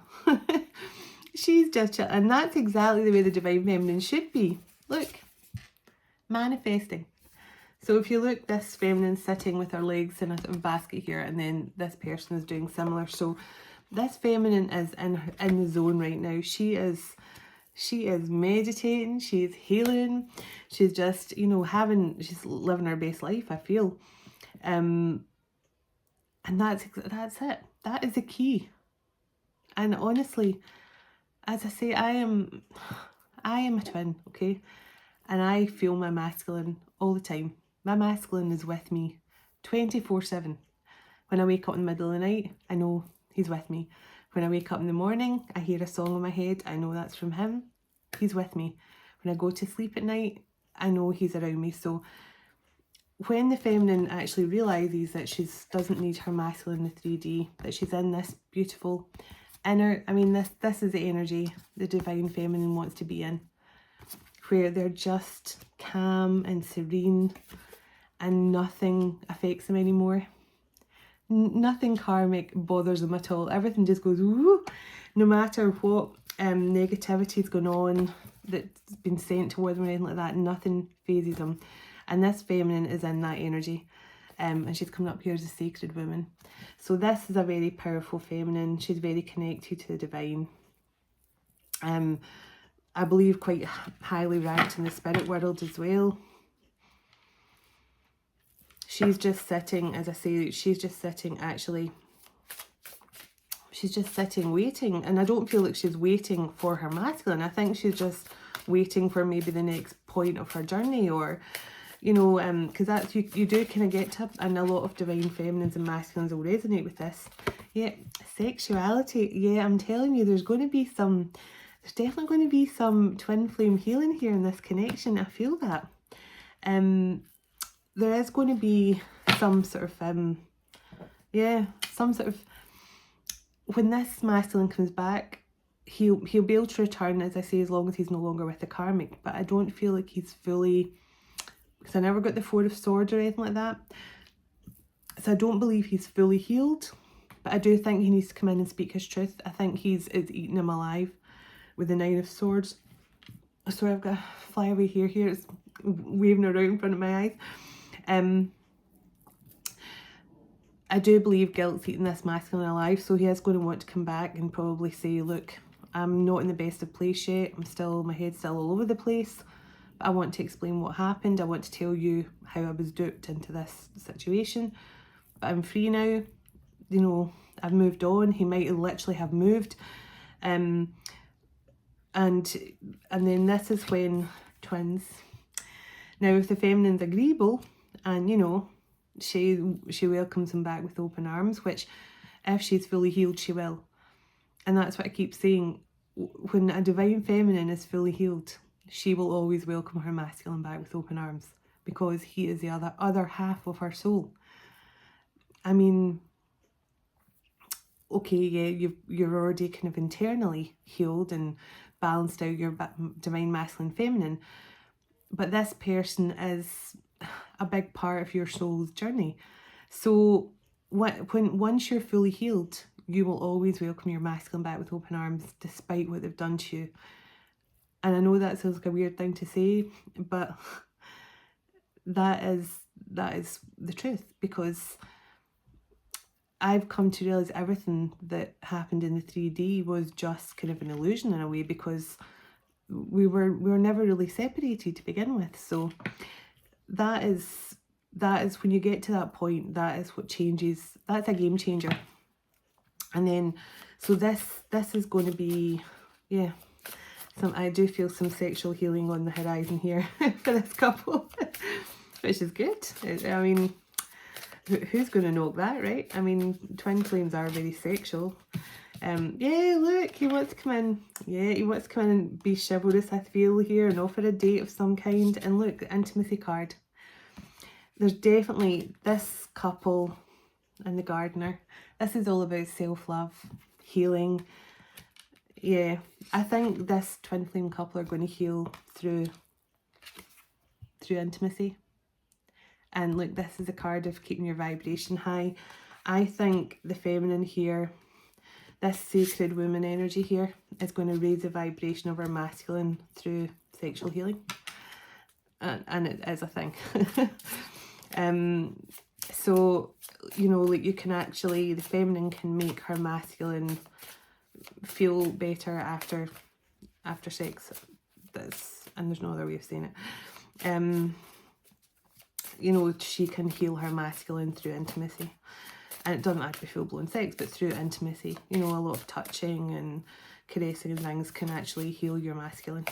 She's just chilling. And that's exactly the way the divine feminine should be. Look, manifesting. So if you look, this feminine sitting with her legs in a sort of basket here, and then this person is doing similar. So this feminine is in the zone right now. She is She is meditating, she's healing, she's just, you know, she's living her best life, I feel. And that's it. That is the key. And honestly, as I say, I am a twin, okay? And I feel my masculine all the time. My masculine is with me 24/7. When I wake up in the middle of the night, I know he's with me. When I wake up in the morning, I hear a song in my head, I know that's from him. He's with me. When I go to sleep at night, I know he's around me. So when the feminine actually realises that she doesn't need her masculine in the 3D, that she's in this beautiful inner, I mean, this is the energy the divine feminine wants to be in, where they're just calm and serene and nothing affects them anymore. Nothing karmic bothers them at all. Everything just goes woo, no matter what negativity is going on that's been sent towards them or anything like that. Nothing phases them. And this feminine is in that energy. And she's coming up here as a sacred woman. So this is a very powerful feminine. She's very connected to the divine. I believe quite highly ranked in the spirit world as well. She's just sitting, as I say, she's just sitting waiting. And I don't feel like she's waiting for her masculine. I think she's just waiting for maybe the next point of her journey, or, you know, because that's, you do kind of get to, and a lot of divine feminines and masculines will resonate with this. Yeah, sexuality. Yeah, I'm telling you, there's definitely going to be some twin flame healing here in this connection. I feel that. There is going to be some sort of, when this masculine comes back, he'll be able to return, as I say, as long as he's no longer with the karmic. But I don't feel like he's fully, because I never got the 4 of Swords or anything like that. So I don't believe he's fully healed. But I do think he needs to come in and speak his truth. I think it's eating him alive with the 9 of Swords. Sorry, I've got a flyaway hair here. It's waving around in front of my eyes. I do believe guilt's eating this masculine alive, so he is going to want to come back and probably say, look, I'm not in the best of place yet. My head's still all over the place. But I want to explain what happened. I want to tell you how I was duped into this situation. But I'm free now. You know, I've moved on. He might literally have moved. And then this is when twins. Now, if the feminine's agreeable, and, you know, she welcomes him back with open arms, which if she's fully healed, she will. And that's what I keep saying. When a divine feminine is fully healed, she will always welcome her masculine back with open arms, because he is the other half of her soul. I mean, okay, yeah, you're already kind of internally healed and balanced out your divine masculine feminine, but this person is a big part of your soul's journey. So once you're fully healed, you will always welcome your masculine back with open arms, despite what they've done to you. And I know that sounds like a weird thing to say, but that is the truth, because I've come to realise everything that happened in the 3D was just kind of an illusion in a way, because we were never really separated to begin with. So that is when you get to that point, that is what changes. That's a game changer. And then, so this is going to be, yeah, I do feel some sexual healing on the horizon here for this couple, which is good. I mean, who's going to know that, right? I mean, twin flames are very sexual. Yeah, look, he wants to come in. Yeah, he wants to come in and be chivalrous, I feel, here, and offer a date of some kind. And look, the intimacy card. There's definitely this couple and the gardener. This is all about self-love, healing. Yeah, I think this twin flame couple are going to heal through intimacy. And look, this is a card of keeping your vibration high. I think the feminine here, this sacred woman energy here, is going to raise the vibration of our masculine through sexual healing. And it is a thing. So, you know, like, you can actually, the feminine can make her masculine feel better after after sex. And there's no other way of saying it. You know, she can heal her masculine through intimacy. And it doesn't have to be full-blown sex, but through intimacy. You know, a lot of touching and caressing and things can actually heal your masculine.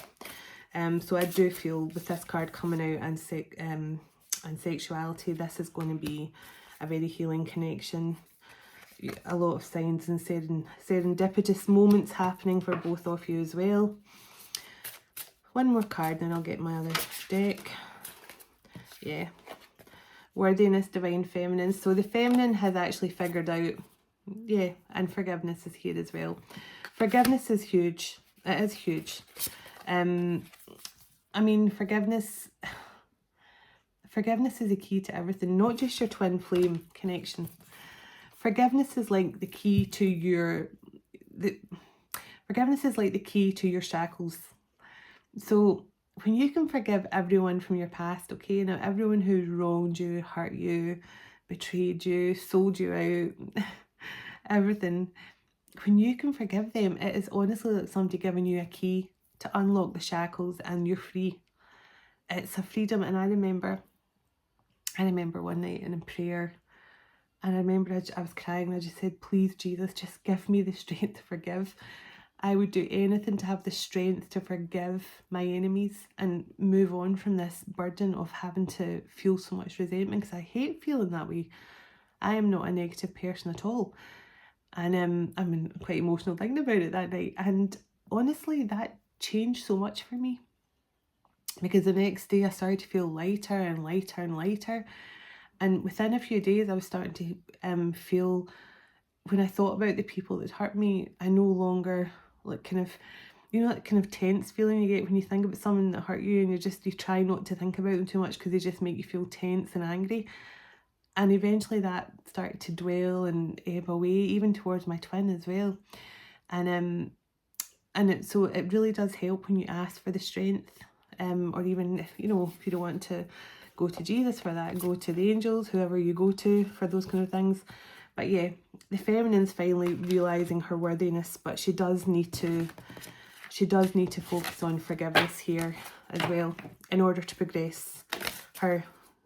So I do feel with this card coming out and sexuality, this is going to be a very healing connection. A lot of signs and serendipitous moments happening for both of you as well. One more card, then I'll get my other deck. Yeah. Worthiness, divine feminine. So the feminine has actually figured out, yeah, and forgiveness is here as well. Forgiveness is huge. It is huge. I mean, forgiveness is a key to everything, not just your twin flame connection. Forgiveness is like the key to your, forgiveness is like the key to your shackles. So when you can forgive everyone from your past, okay, now everyone who's wronged you, hurt you, betrayed you, sold you out, everything, when you can forgive them, it is honestly like somebody giving you a key to unlock the shackles and you're free. It's a freedom. And I remember one night in prayer, and I remember I was crying and I just said, please Jesus, just give me the strength to forgive. I would do anything to have the strength to forgive my enemies and move on from this burden of having to feel so much resentment, because I hate feeling that way. I am not a negative person at all. And I'm quite emotional thinking about it that night. And honestly, that changed so much for me, because the next day I started to feel lighter and lighter and lighter. And within a few days, I was starting to feel, when I thought about the people that hurt me, I no longer like kind of, you know, that kind of tense feeling you get when you think about someone that hurt you, and you try not to think about them too much because they just make you feel tense and angry. And eventually that started to dwell and ebb away, even towards my twin as well. So it really does help when you ask for the strength, or even if you don't want to go to Jesus for that, go to the angels, whoever you go to for those kind of things. But yeah, the feminine's finally realising her worthiness, but she does need to focus on forgiveness here as well in order to progress her.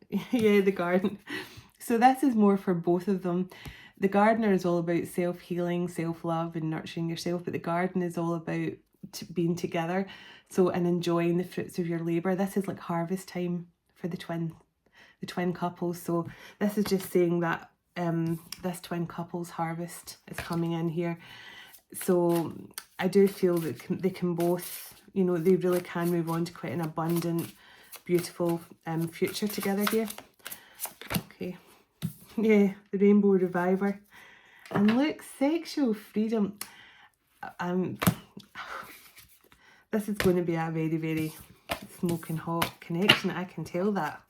Yeah, the garden. So this is more for both of them. The gardener is all about self-healing, self-love and nurturing yourself, but the garden is all about being together, and enjoying the fruits of your labour. This is like harvest time for the twin couples. So this is just saying that this twin couple's harvest is coming in here. So I do feel that they can both, they really can move on to quite an abundant, beautiful future together here. Okay. Yeah, the Rainbow Reviver. And look, sexual freedom. This is going to be a very, very smoking hot connection. I can tell that.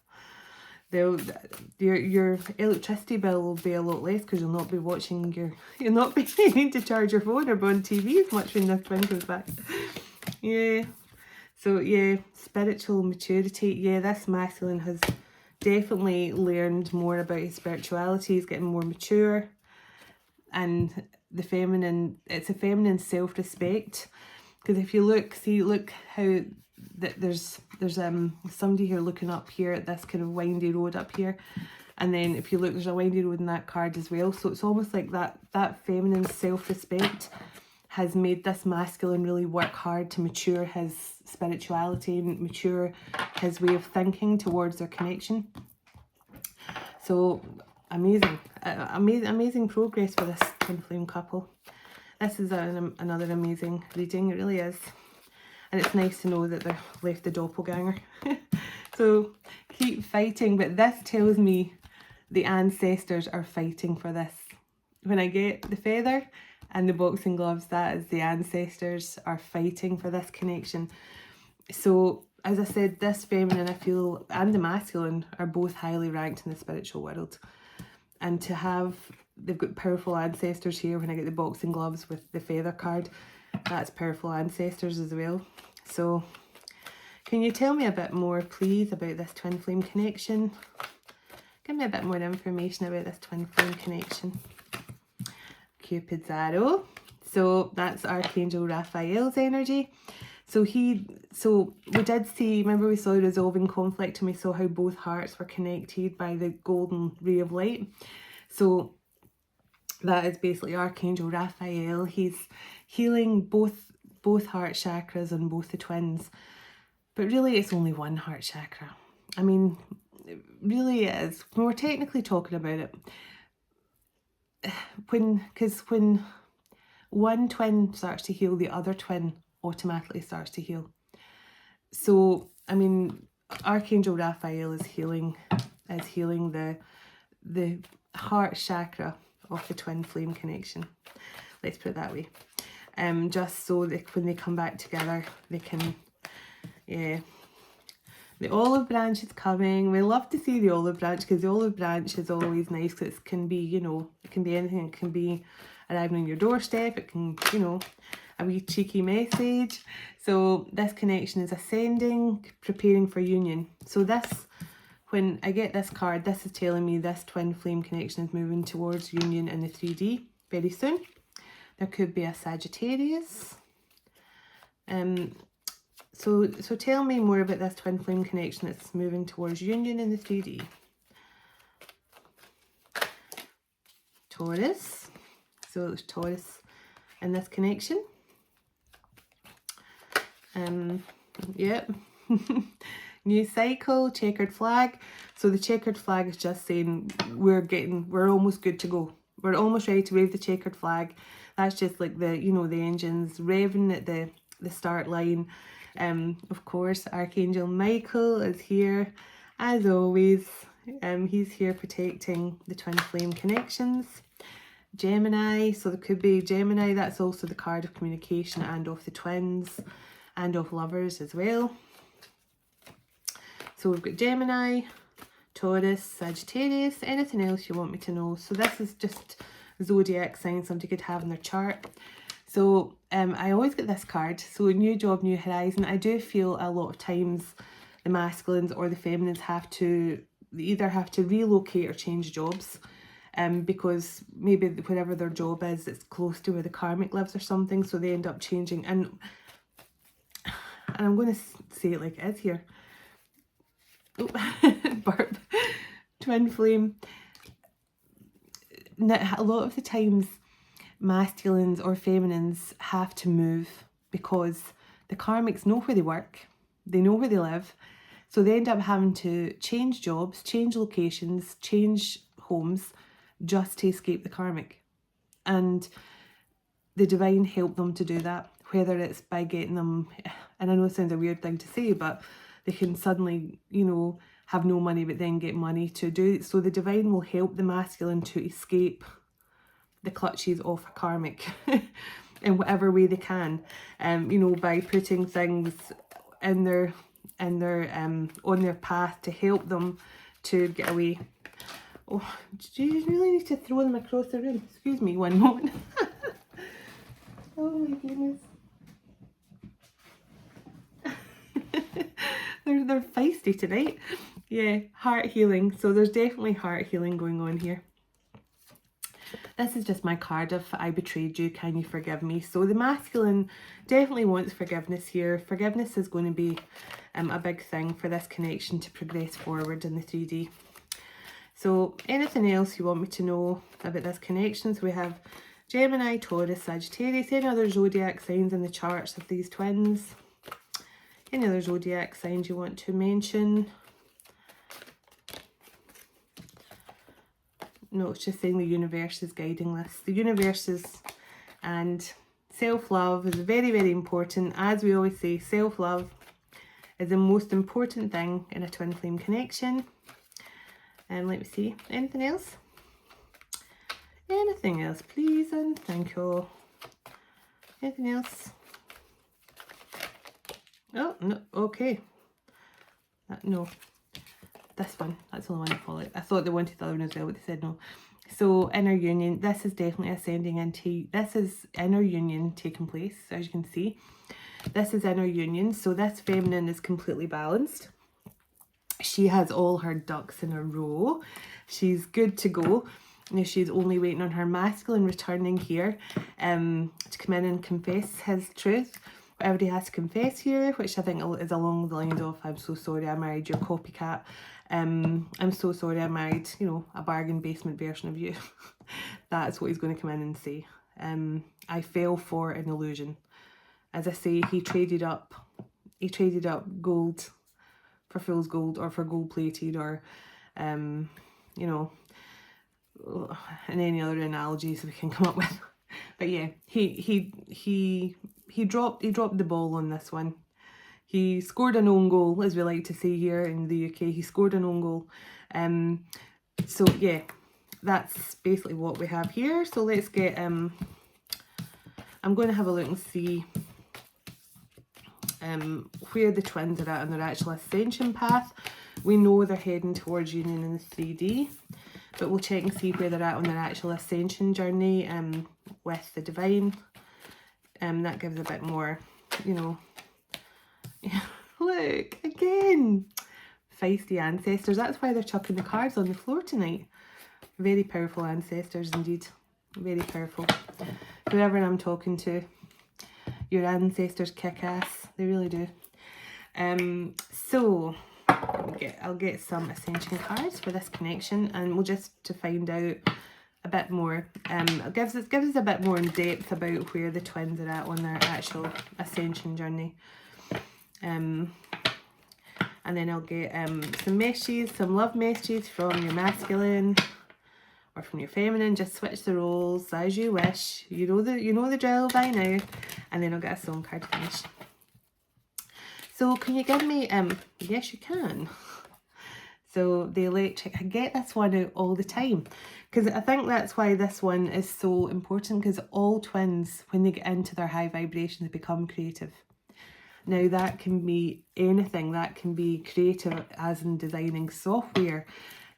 Your electricity bill will be a lot less because you'll not be you'll not be needing to charge your phone or go on TV as much when the twin comes back. Yeah. So yeah, spiritual maturity. Yeah, this masculine has definitely learned more about his spirituality. He's getting more mature. And the feminine, it's a feminine self-respect. Because if you look how there's somebody here looking up here at this kind of windy road up here, and then if you look, there's a windy road in that card as well. So it's almost like that feminine self-respect has made this masculine really work hard to mature his spirituality and mature his way of thinking towards their connection. So amazing progress for this twin flame couple. This is another amazing reading, it really is. And it's nice to know that they've left the doppelganger. So keep fighting, but this tells me the ancestors are fighting for this. When I get the feather and the boxing gloves, that is the ancestors are fighting for this connection. So as I said, this feminine, I feel, and the masculine are both highly ranked in the spiritual world. And to have, they've got powerful ancestors here. When I get the boxing gloves with the feather card, that's powerful ancestors as well. So can you tell me a bit more, please, about this twin flame connection? Give me a bit more information about this twin flame connection. Cupid's arrow. So that's Archangel Raphael's energy. So we did see, remember we saw the resolving conflict, and we saw how both hearts were connected by the golden ray of light. So that is basically Archangel Raphael. He's healing both heart chakras and both the twins. But really it's only one heart chakra. I mean, it really is. When we're technically talking about it, because when one twin starts to heal, the other twin automatically starts to heal. So, I mean, Archangel Raphael is healing the heart chakra of the twin flame connection. Let's put it that way. Just so that when they come back together, they can, yeah. The olive branch is coming. We love to see the olive branch, because the olive branch is always nice, because it can be, you know, it can be anything. It can be arriving on your doorstep. It can, you know, a wee cheeky message. So this connection is ascending, preparing for union. So this, when I get this card, this is telling me this twin flame connection is moving towards union in the 3D very soon. There could be a Sagittarius. So tell me more about this twin flame connection that's moving towards union in the 3D. Taurus. So there's Taurus in this connection. Yep. New cycle, checkered flag. So the checkered flag is just saying we're almost good to go. We're almost ready to wave the checkered flag. That's just like the, you know, the engines revving at the start line. Of course, Archangel Michael is here as always. He's here protecting the twin flame connections. Gemini, so there could be Gemini, that's also the card of communication and of the twins and of lovers as well. So we've got Gemini, Taurus, Sagittarius. Anything else you want me to know? So this is just zodiac signs somebody could have in their chart. So I always get this card. So new job, new horizon. I do feel a lot of times the masculines or the feminines either have to relocate or change jobs. Because maybe wherever their job is, it's close to where the karmic lives or something. So they end up changing. And I'm going to say it like it is here. Oh, burp. Twin flame. A lot of the times masculines or feminines have to move because the karmics know where they work, they know where they live, so they end up having to change jobs, change locations, change homes just to escape the karmic. And the divine help them to do that, whether it's by getting them, and I know it sounds a weird thing to say, but they can suddenly, you know, have no money but then get money to do it. So the divine will help the masculine to escape the clutches of a karmic in whatever way they can, you know, by putting things in their on their path to help them to get away. Oh, do you really need to throw them across the room? Excuse me one moment. Oh my goodness. They're feisty tonight. Yeah, heart healing. So there's definitely heart healing going on here. This is just my card of I betrayed you, can you forgive me? So the masculine definitely wants forgiveness here. Forgiveness is going to be a big thing for this connection to progress forward in the 3D. So anything else you want me to know about this connection? So we have Gemini, Taurus, Sagittarius. Any other zodiac signs in the charts of these twins? Any other zodiac signs you want to mention? No, it's just saying the universe is guiding this. The universe is, and self-love is very, very important. As we always say, self-love is the most important thing in a twin flame connection. And let me see, anything else? Anything else, please, and thank you. Anything else? Oh, no, okay. No. This one, that's the only one I follow. I thought they wanted the other one as well, but they said no. So inner union, this is definitely ascending into, this is inner union taking place, as you can see. This is inner union, so this feminine is completely balanced. She has all her ducks in a row. She's good to go. Now she's only waiting on her masculine returning here to come in and confess his truth. whatever he has to confess here, which I think is along the lines of, I'm so sorry I married your copycat. I'm so sorry I married, you know, a bargain basement version of you. That's what he's going to come in and say. I fell for an illusion. As I say, he traded up gold for fool's gold, or for gold plated, or you know, and any other analogies we can come up with. But yeah, he dropped the ball on this one. He scored an own goal, as we like to say here in the UK. He scored an own goal. So yeah, that's basically what we have here. So let's get I'm going to have a look and see where the twins are at on their actual ascension path. We know they're heading towards union in the 3D, but we'll check and see where they're at on their actual ascension journey with the divine. That gives a bit more, you know. Look, again, feisty ancestors. That's why they're chucking the cards on the floor tonight. Very powerful ancestors indeed. Very powerful. Whoever I'm talking to, your ancestors kick ass. They really do. So I'll get some ascension cards for this connection, and we'll just to find out a bit more. It gives us a bit more in depth about where the twins are at on their actual ascension journey. And then I'll get some messages, some love messages from your masculine or from your feminine. Just switch the roles as you wish. You know the drill by now. And then I'll get a song card to finish. So can you give me yes you can. So the electric, I get this one out all the time, because I think that's why this one is so important, because all twins, when they get into their high vibrations, become creative. Now that can be anything. That can be creative as in designing software.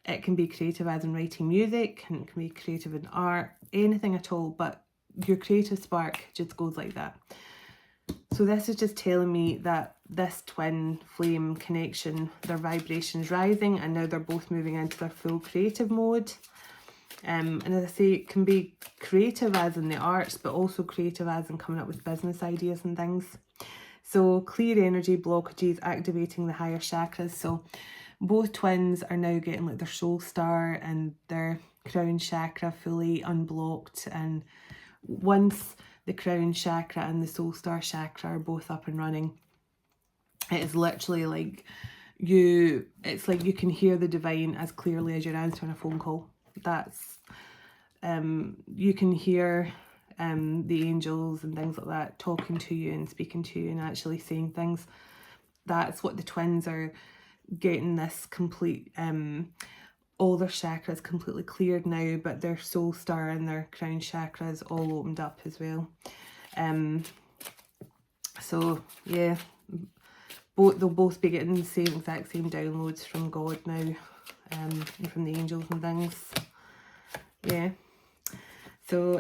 It can be creative as in writing music, and it can be creative in art, anything at all. But your creative spark just goes like that. So this is just telling me that this twin flame connection, their vibration's rising, and now they're both moving into their full creative mode. And as I say, it can be creative as in the arts, but also creative as in coming up with business ideas and things. So clear energy blockages, activating the higher chakras. So both twins are now getting like their soul star and their crown chakra fully unblocked. And once the crown chakra and the soul star chakra are both up and running, it is literally like it's like you can hear the divine as clearly as you're answering a phone call. That's you can hear the angels and things like that talking to you and speaking to you and actually saying things. That's what the twins are getting, this complete all their chakras completely cleared now, but their soul star and their crown chakras all opened up as well. So yeah, they'll both be getting the exact same downloads from God now, and from the angels and things. Yeah. So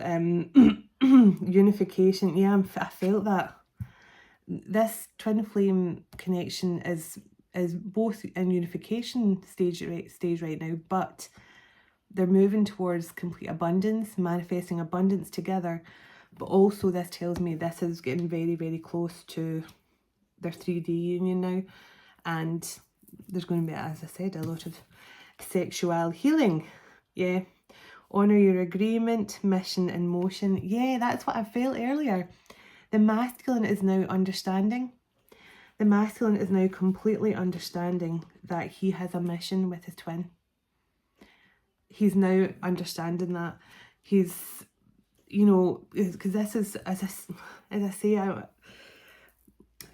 unification, yeah, I felt that. This twin flame connection is both in unification stage right now, but they're moving towards complete abundance, manifesting abundance together. But also this tells me this is getting very, very close to their 3D union now. And there's going to be, as I said, a lot of sexual healing. Yeah. Honour your agreement, mission and motion. Yeah, that's what I felt earlier. The masculine is now understanding. The masculine is now completely understanding that he has a mission with his twin. He's now understanding that. He's, you know, because this is, as I say,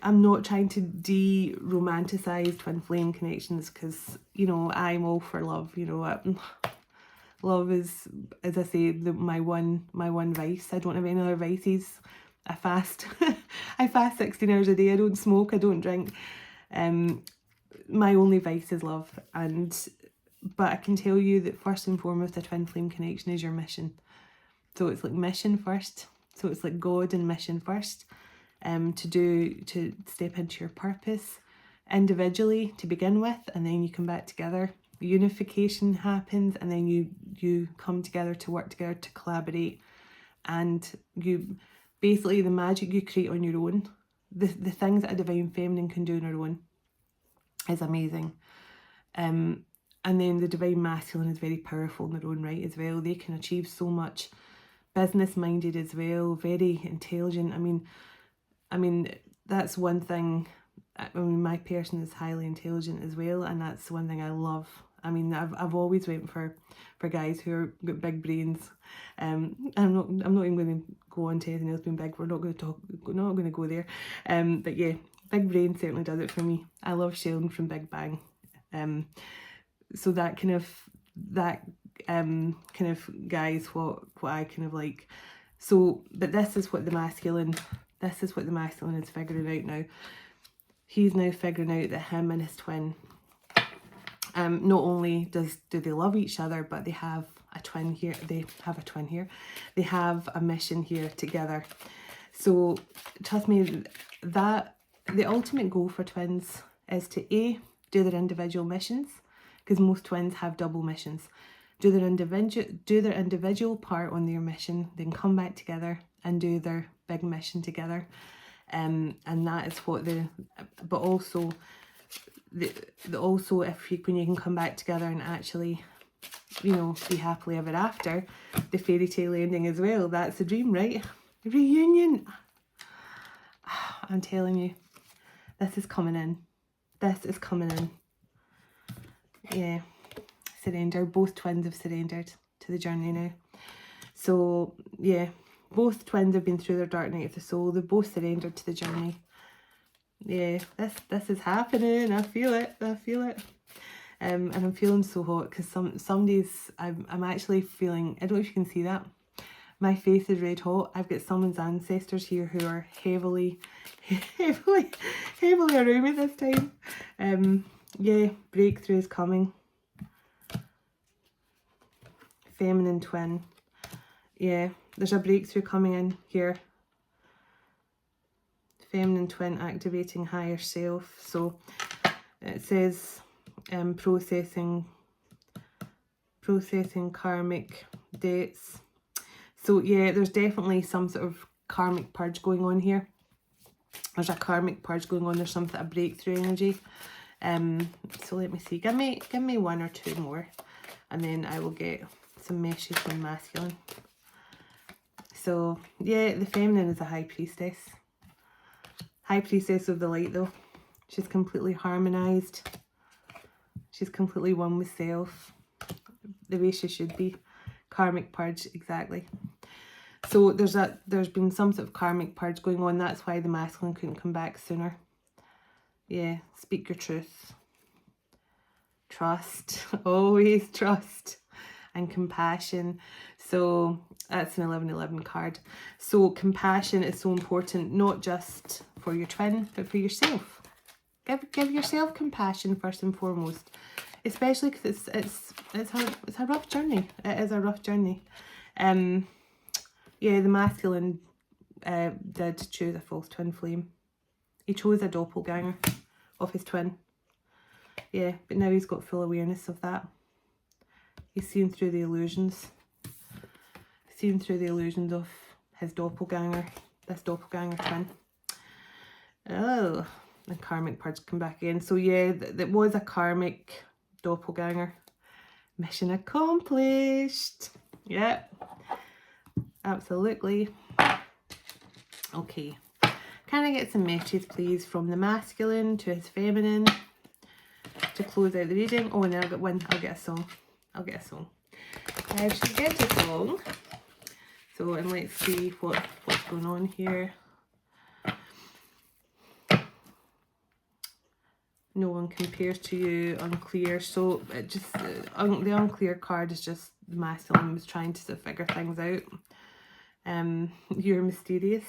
I'm not trying to de-romanticize twin flame connections, because, you know, I'm all for love, you know. Love is, as I say, my one vice. I don't have any other vices. I fast. I fast 16 hours a day. I don't smoke. I don't drink. My only vice is love. But I can tell you that first and foremost, a twin flame connection is your mission. So it's like mission first. So it's like God and mission first. To step into your purpose individually to begin with, and then you come back together. Unification happens, and then you come together to work together, to collaborate, and you basically, the magic you create on your own, the things that a divine feminine can do on her own is amazing. And then the divine masculine is very powerful in their own right as well. They can achieve so much, business minded as well, very intelligent. I mean that's one thing. I mean, my person is highly intelligent as well, and that's one thing I love. I mean, I've always went for guys who are got big brains. I'm not even going to go on to anything else being big. We're not going to go there. But yeah, big brain certainly does it for me. I love Sheldon from Big Bang. So that kind of guy is what I kind of like. So, but this is what the masculine is figuring out now. He's now figuring out that him and his twin, not only do they love each other, but they have a twin here. They have a mission here together. So trust me, that the ultimate goal for twins is to do their individual missions, because most twins have double missions. Do their individual part on their mission, then come back together and do their big mission together. And that is what but also when you can come back together and actually, be happily ever after, the fairy tale ending as well. That's the dream, right? Reunion. I'm telling you, this is coming in. Yeah, surrender. Both twins have surrendered to the journey now. So yeah, both twins have been through their dark night of the soul. They've both surrendered to the journey. Yeah, this is happening. I feel it. And I'm feeling so hot because some days I'm actually feeling, I don't know if you can see that, my face is red hot. I've got someone's ancestors here who are heavily around me this time. Yeah, breakthrough is coming. Feminine twin. Yeah, there's a breakthrough coming in here. Feminine twin activating higher self. So it says processing karmic debts. So yeah, there's definitely some sort of karmic purge going on here. There's a karmic purge going on. There's something, a breakthrough energy. So let me see. Give me one or two more, and then I will get some message from masculine. So yeah, the feminine is a high priestess. High priestess of the light, though. She's completely harmonized. She's completely one with self, the way she should be. Karmic purge, exactly. So there's been some sort of karmic purge going on. That's why the masculine couldn't come back sooner. Yeah, speak your truth. Trust, always trust, and compassion. So that's an 1111 card. So compassion is so important, not just for your twin, but for yourself. Give yourself compassion first and foremost, especially because it's a rough journey. It is a rough journey. Yeah, the masculine did choose a false twin flame. He chose a doppelganger of his twin. Yeah, but now he's got full awareness of that. He's seen through the illusions. Seen through the illusions of his doppelganger, this doppelganger twin. Oh, the karmic purge come back again. So yeah, that was a karmic doppelganger. Mission accomplished. Yep, absolutely. Okay, can I get some messages please from the masculine to his feminine to close out the reading? Oh, and then I'll get one. I'll get a song. I should get a song. So, and let's see what's going on here. No one compares to you, unclear. So it just the unclear card is just the masculine was trying to sort of figure things out. You're mysterious.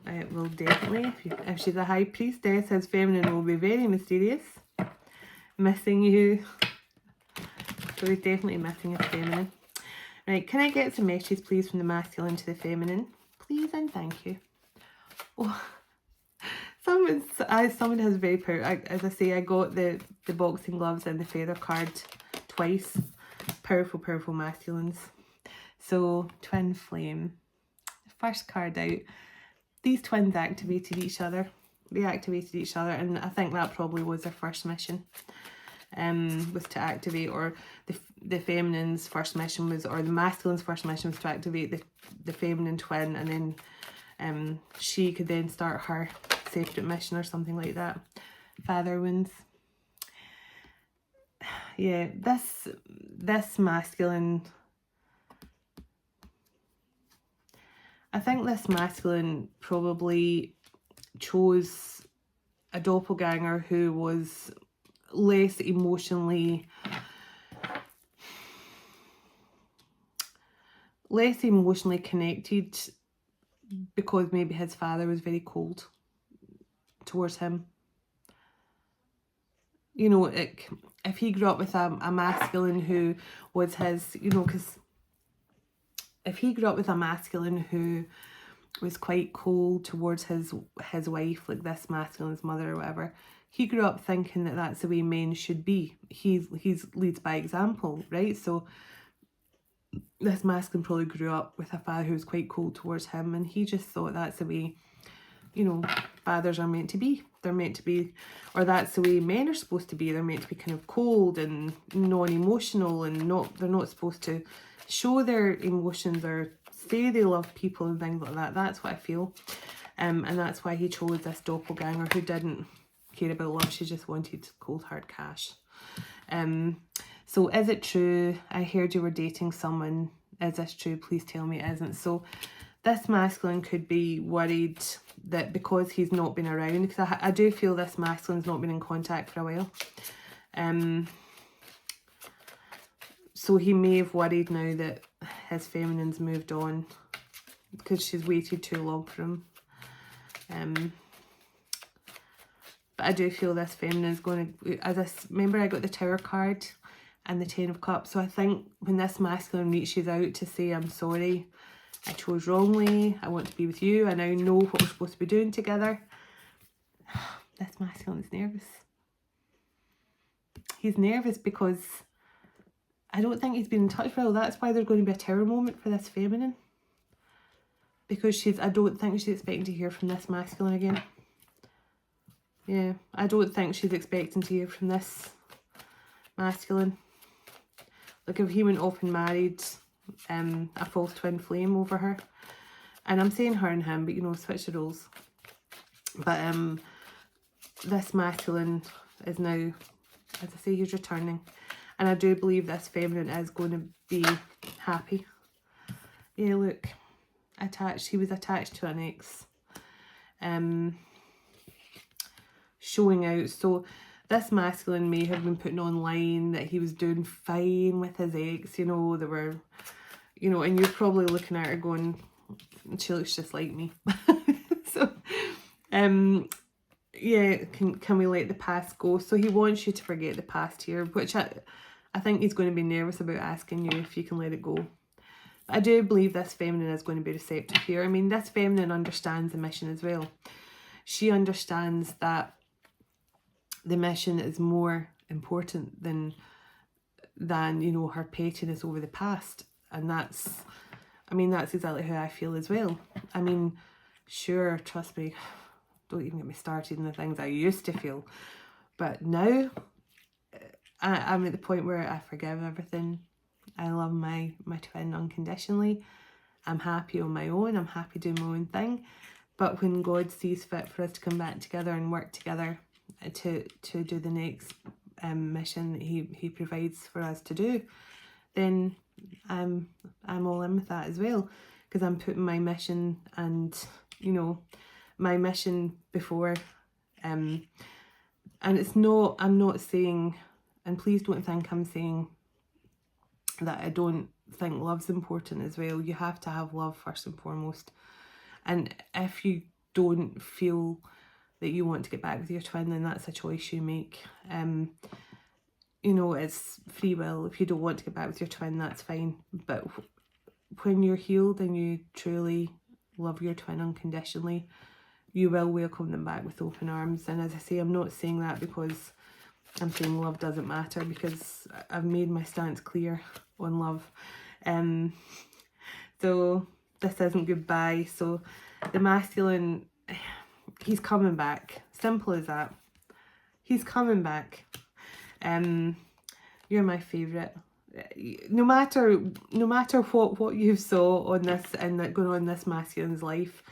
It will definitely, if she's a high priestess, his feminine will be very mysterious. Missing you. So he's definitely missing his feminine. Right, can I get some messages please from the masculine to the feminine? Please and thank you. Oh, someone has very powerful. As I say, I got the boxing gloves and the feather card twice. Powerful masculines. So twin flame. First card out. these twins activated each other. They activated each other, and I think that probably was their first mission. Was to activate, or the feminine's first mission was, or the masculine's first mission was to activate the feminine twin, and then she could then start her separate mission or something like that. Father wounds. Yeah, this masculine, I think this masculine probably chose a doppelganger who was less emotionally connected, because maybe his father was very cold towards him. You know, if he grew up with a masculine who was his, you know, because if he grew up with a masculine who was quite cold towards his wife, like this masculine's mother or whatever, he grew up thinking that that's the way men should be. He's leads by example, right? So this masculine probably grew up with a father who was quite cold towards him, and he just thought that's the way, you know, fathers are meant to be. They're meant to be, or that's the way men are supposed to be. They're meant to be kind of cold and non-emotional, and they're not supposed to show their emotions or say they love people and things like that. That's what I feel. And that's why he chose this doppelganger who didn't care about love. She just wanted cold hard cash. So is it true? I heard you were dating someone. Is this true? Please tell me it isn't. So this masculine could be worried that because he's not been around, because I do feel this masculine's not been in contact for a while. So he may have worried now that his feminine's moved on because she's waited too long for him. But I do feel this feminine's going to, remember I got the Tower card and the Ten of Cups. So I think when this masculine reaches out to say, I'm sorry, I chose wrongly, I want to be with you, I now know what we're supposed to be doing together. This masculine is nervous. He's nervous because I don't think he's been in touch for a while. That's why there's going to be a Tower moment for this feminine. Because I don't think she's expecting to hear from this masculine again. Yeah, I don't think she's expecting to hear from this masculine. Like if he went off and married a false twin flame over her, and I'm saying her and him, but you know, switch the roles. But this masculine is now, as I say, he's returning, and I do believe this feminine is going to be happy. Yeah, look, attached. He was attached to an ex, showing out. So this masculine may have been putting online that he was doing fine with his ex, you know, they were, you know, and you're probably looking at her going, she looks just like me. So, yeah, can we let the past go? So he wants you to forget the past here, which I think he's going to be nervous about asking you if you can let it go. But I do believe this feminine is going to be receptive here. I mean, this feminine understands the mission as well. She understands that the mission is more important than you know, her pettiness over the past. And that's, I mean, that's exactly how I feel as well. I mean, sure, trust me, don't even get me started in the things I used to feel. But now, I'm at the point where I forgive everything. I love my twin unconditionally. I'm happy on my own. I'm happy doing my own thing. But when God sees fit for us to come back together and work together to do the next mission that he provides for us to do, then I'm all in with that as well, because I'm putting my mission and, you know, my mission before, and it's not, I'm not saying, and please don't think I'm saying that I don't think love's important as well. You have to have love first and foremost. And if you don't feel that you want to get back with your twin, then that's a choice you make. You know, it's free will. If you don't want to get back with your twin, that's fine. But when you're healed and you truly love your twin unconditionally, you will welcome them back with open arms. And as I say, I'm not saying that because I'm saying love doesn't matter, because I've made my stance clear on love. So this isn't goodbye. So the masculine, he's coming back. Simple as that. He's coming back. You're my favourite. No matter what you saw on this and that going on in this masculine's life,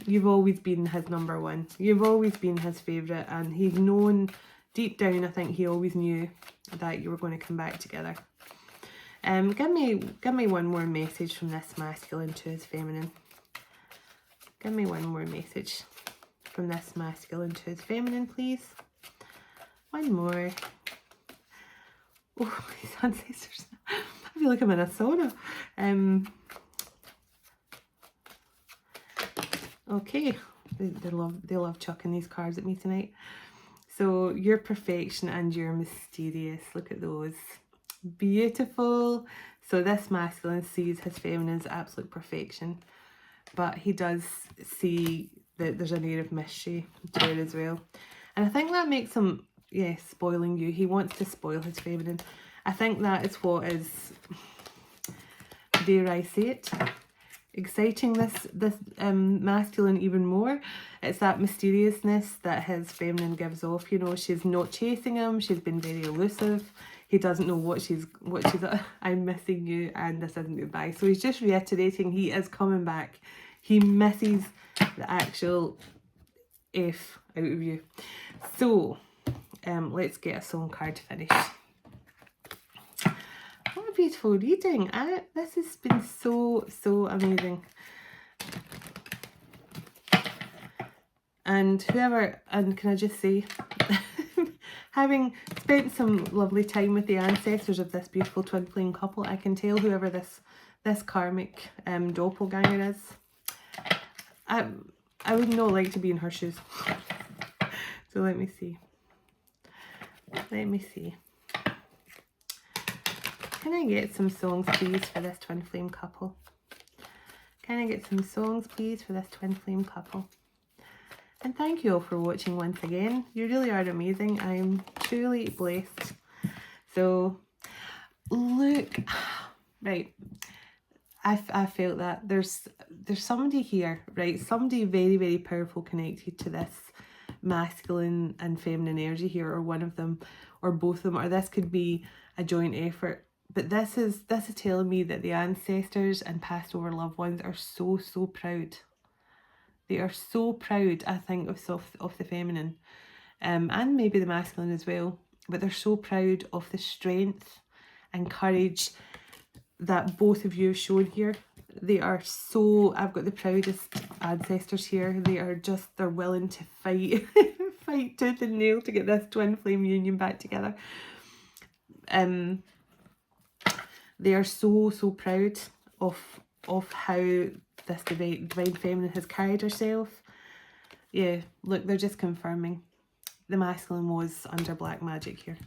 you've always been his number one. You've always been his favourite, and he's known deep down, I think he always knew that you were going to come back together. Give me one more message from this masculine to his feminine. Give me one more message from this masculine to his feminine, please. One more. Oh, these ancestors. I feel like I'm in a sauna. Okay, they love chucking these cards at me tonight. So you're perfection and you're mysterious. Look at those. Beautiful. So this masculine sees his feminine's absolute perfection, but he does see that there's an air of mystery to it as well. And I think that makes him, yes, spoiling you. He wants to spoil his feminine. I think that is what is, dare I say it, exciting this masculine even more. It's that mysteriousness that his feminine gives off. You know, she's not chasing him. She's been very elusive. He doesn't know what she's I'm missing you and this isn't goodbye. So he's just reiterating he is coming back. He misses the actual F out of you. So let's get a song card to finish. What a beautiful reading. This has been so amazing. And can I just say, having spent some lovely time with the ancestors of this beautiful twin flame couple, I can tell whoever this karmic doppelganger is, I would not like to be in her shoes. So let me see. Can I get some songs, please, for this twin flame couple? Can I get some songs, please, for this twin flame couple? And thank you all for watching once again. You really are amazing. I'm truly blessed. So, look, right. I felt that there's somebody here, right? Somebody very, very powerful connected to this masculine and feminine energy here, or one of them, or both of them, or this could be a joint effort. But this is telling me that the ancestors and passed over loved ones are so proud. They are so proud, I think, of the feminine, and maybe the masculine as well. But they're so proud of the strength and courage that both of you have shown here. They are so, I've got the proudest ancestors here. They're willing to fight, fight tooth and nail to get this twin flame union back together. They are so proud of how this divine feminine has carried herself. Yeah, look, they're just confirming the masculine was under black magic here.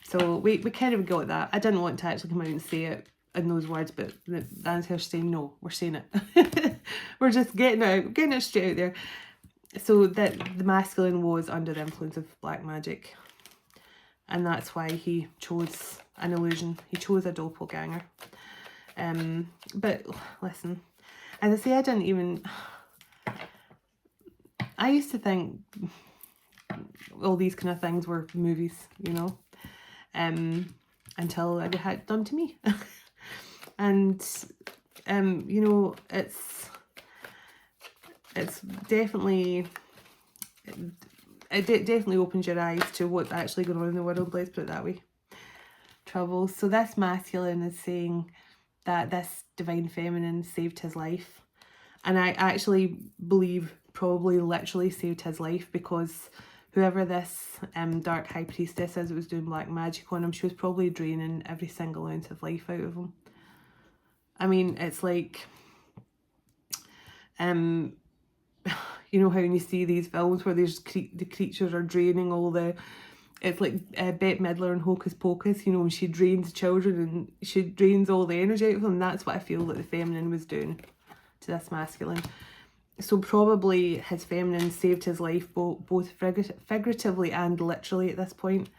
So we kind of got that. I didn't want to actually come out and say it in those words, but the ancestors saying no, we're saying it. We're just getting it straight out there. So that the masculine was under the influence of black magic, and that's why he chose an illusion. He chose a doppelganger. But listen, as I say, I used to think all these kind of things were movies, you know, until it had done to me. And you know, it's definitely, it definitely opens your eyes to what's actually going on in the world, let's put it that way. Trouble. So this masculine is saying that this divine feminine saved his life, and I actually believe probably literally saved his life, because whoever this dark high priestess is that was doing black magic on him, she was probably draining every single ounce of life out of him. I mean, it's like, you know how when you see these films where there's the creatures are draining all the, it's like Bette Midler and Hocus Pocus, you know, when she drains children and she drains all the energy out of them. That's what I feel that the feminine was doing to this masculine. So probably his feminine saved his life both figuratively and literally at this point.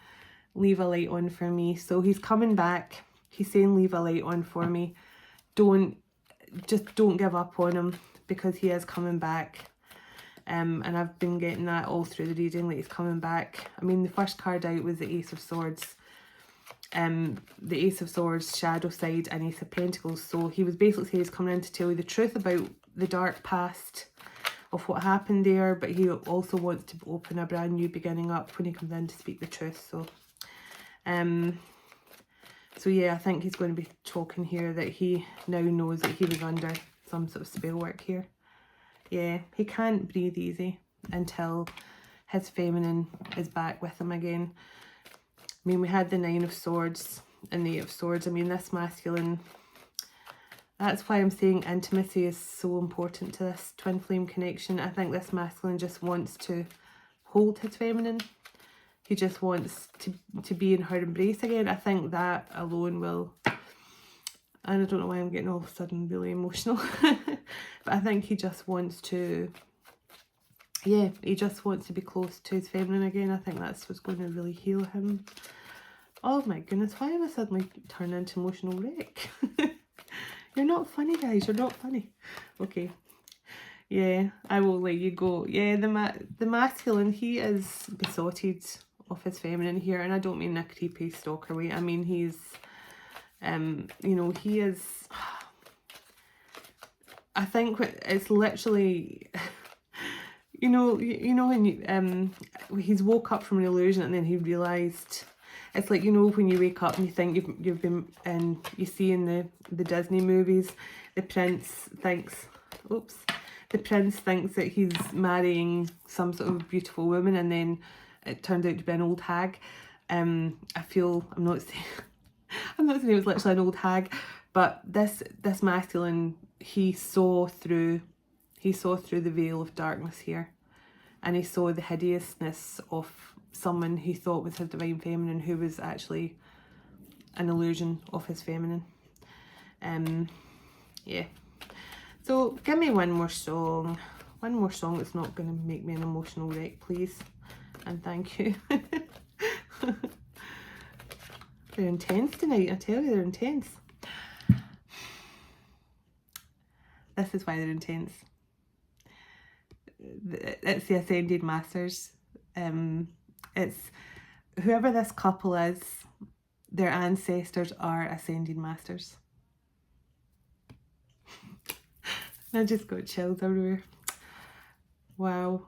Leave a light on for me. So he's coming back. He's saying leave a light on for me. Don't just don't give up on him, because he is coming back. And I've been getting that all through the reading, that he's coming back. I mean, the first card out was the Ace of Swords. The Ace of Swords, shadow side, and Ace of Pentacles. So he was basically saying he's coming in to tell you the truth about the dark past of what happened there, but he also wants to open a brand new beginning up when he comes in to speak the truth. So so yeah, I think he's going to be talking here that he now knows that he was under some sort of spell work here. Yeah, he can't breathe easy until his feminine is back with him again. I mean, we had the Nine of Swords and the Eight of Swords. I mean, this masculine, that's why I'm saying intimacy is so important to this twin flame connection. I think this masculine just wants to hold his feminine. He just wants to be in her embrace again. I think that alone will, and I don't know why I'm getting all of a sudden really emotional, but I think he just wants to, yeah, he just wants to be close to his feminine again. I think that's what's going to really heal him. Oh my goodness, why am I suddenly turning into emotional wreck? You're not funny, guys, you're not funny. Okay, yeah, I will let you go. Yeah, the masculine, he is besotted of his feminine here, and I don't mean a creepy stalker way. I mean, he's, you know, he is, I think it's literally, you know when you, he's woke up from an illusion and then he realised, it's like, you know, when you wake up and you think you've been, and you see in the Disney movies, the prince thinks that he's marrying some sort of beautiful woman, and then it turned out to be an old hag. I feel, I'm not saying it was literally an old hag, but this masculine, he saw through the veil of darkness here, and he saw the hideousness of someone he thought was his divine feminine, who was actually an illusion of his feminine. Yeah. So give me one more song that's not going to make me an emotional wreck, please, and thank you. They're intense tonight, I tell you, they're intense. This is why they're intense. It's the Ascended Masters. It's whoever this couple is, their ancestors are Ascended Masters. I just got chills everywhere. Wow.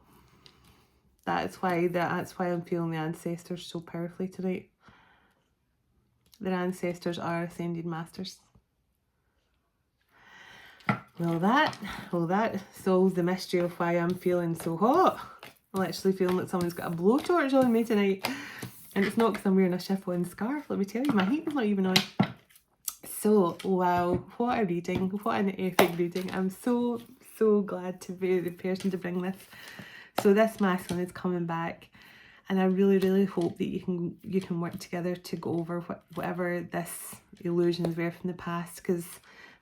That's why I'm feeling the ancestors so powerfully tonight. Their ancestors are Ascended Masters. Well, that solves the mystery of why I'm feeling so hot. I'm actually feeling like someone's got a blowtorch on me tonight. And it's not because I'm wearing a chiffon scarf, let me tell you, my heat is not even on. So, wow, what a reading, what an epic reading. I'm so glad to be the person to bring this. So this masculine is coming back, and I really hope that you can work together to go over whatever this illusions were from the past, because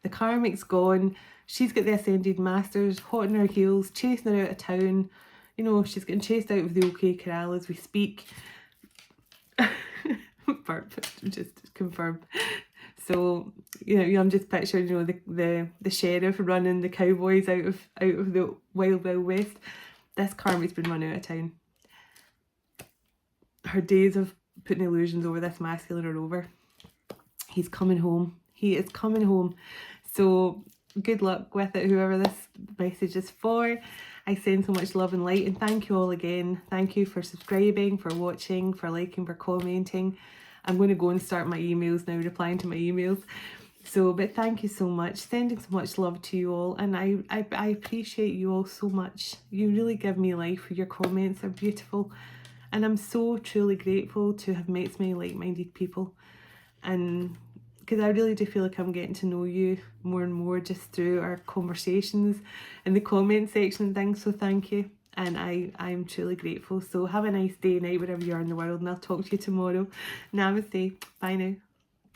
the karmic's gone. She's got the Ascended Masters hot in her heels, chasing her out of town. You know, she's getting chased out of the OK Corral as we speak. Burp, just to confirm. So, you know, I'm just picturing, you know, the sheriff running the cowboys out of the wild west. This karmic's been run out of town. Her days of putting illusions over this masculine are over. He's coming home. He is coming home. So good luck with it, whoever this message is for. I send so much love and light, and thank you all again. Thank you for subscribing, for watching, for liking, for commenting. I'm going to go and start my emails now, replying to my emails. So, but thank you so much. Sending so much love to you all, and I appreciate you all so much. You really give me life. Your comments are beautiful, and I'm so truly grateful to have met so many like-minded people, and because I really do feel like I'm getting to know you more and more just through our conversations in the comment section and things. So thank you, and I'm truly grateful. So have a nice day, night, wherever you are in the world, and I'll talk to you tomorrow. Namaste. Bye now.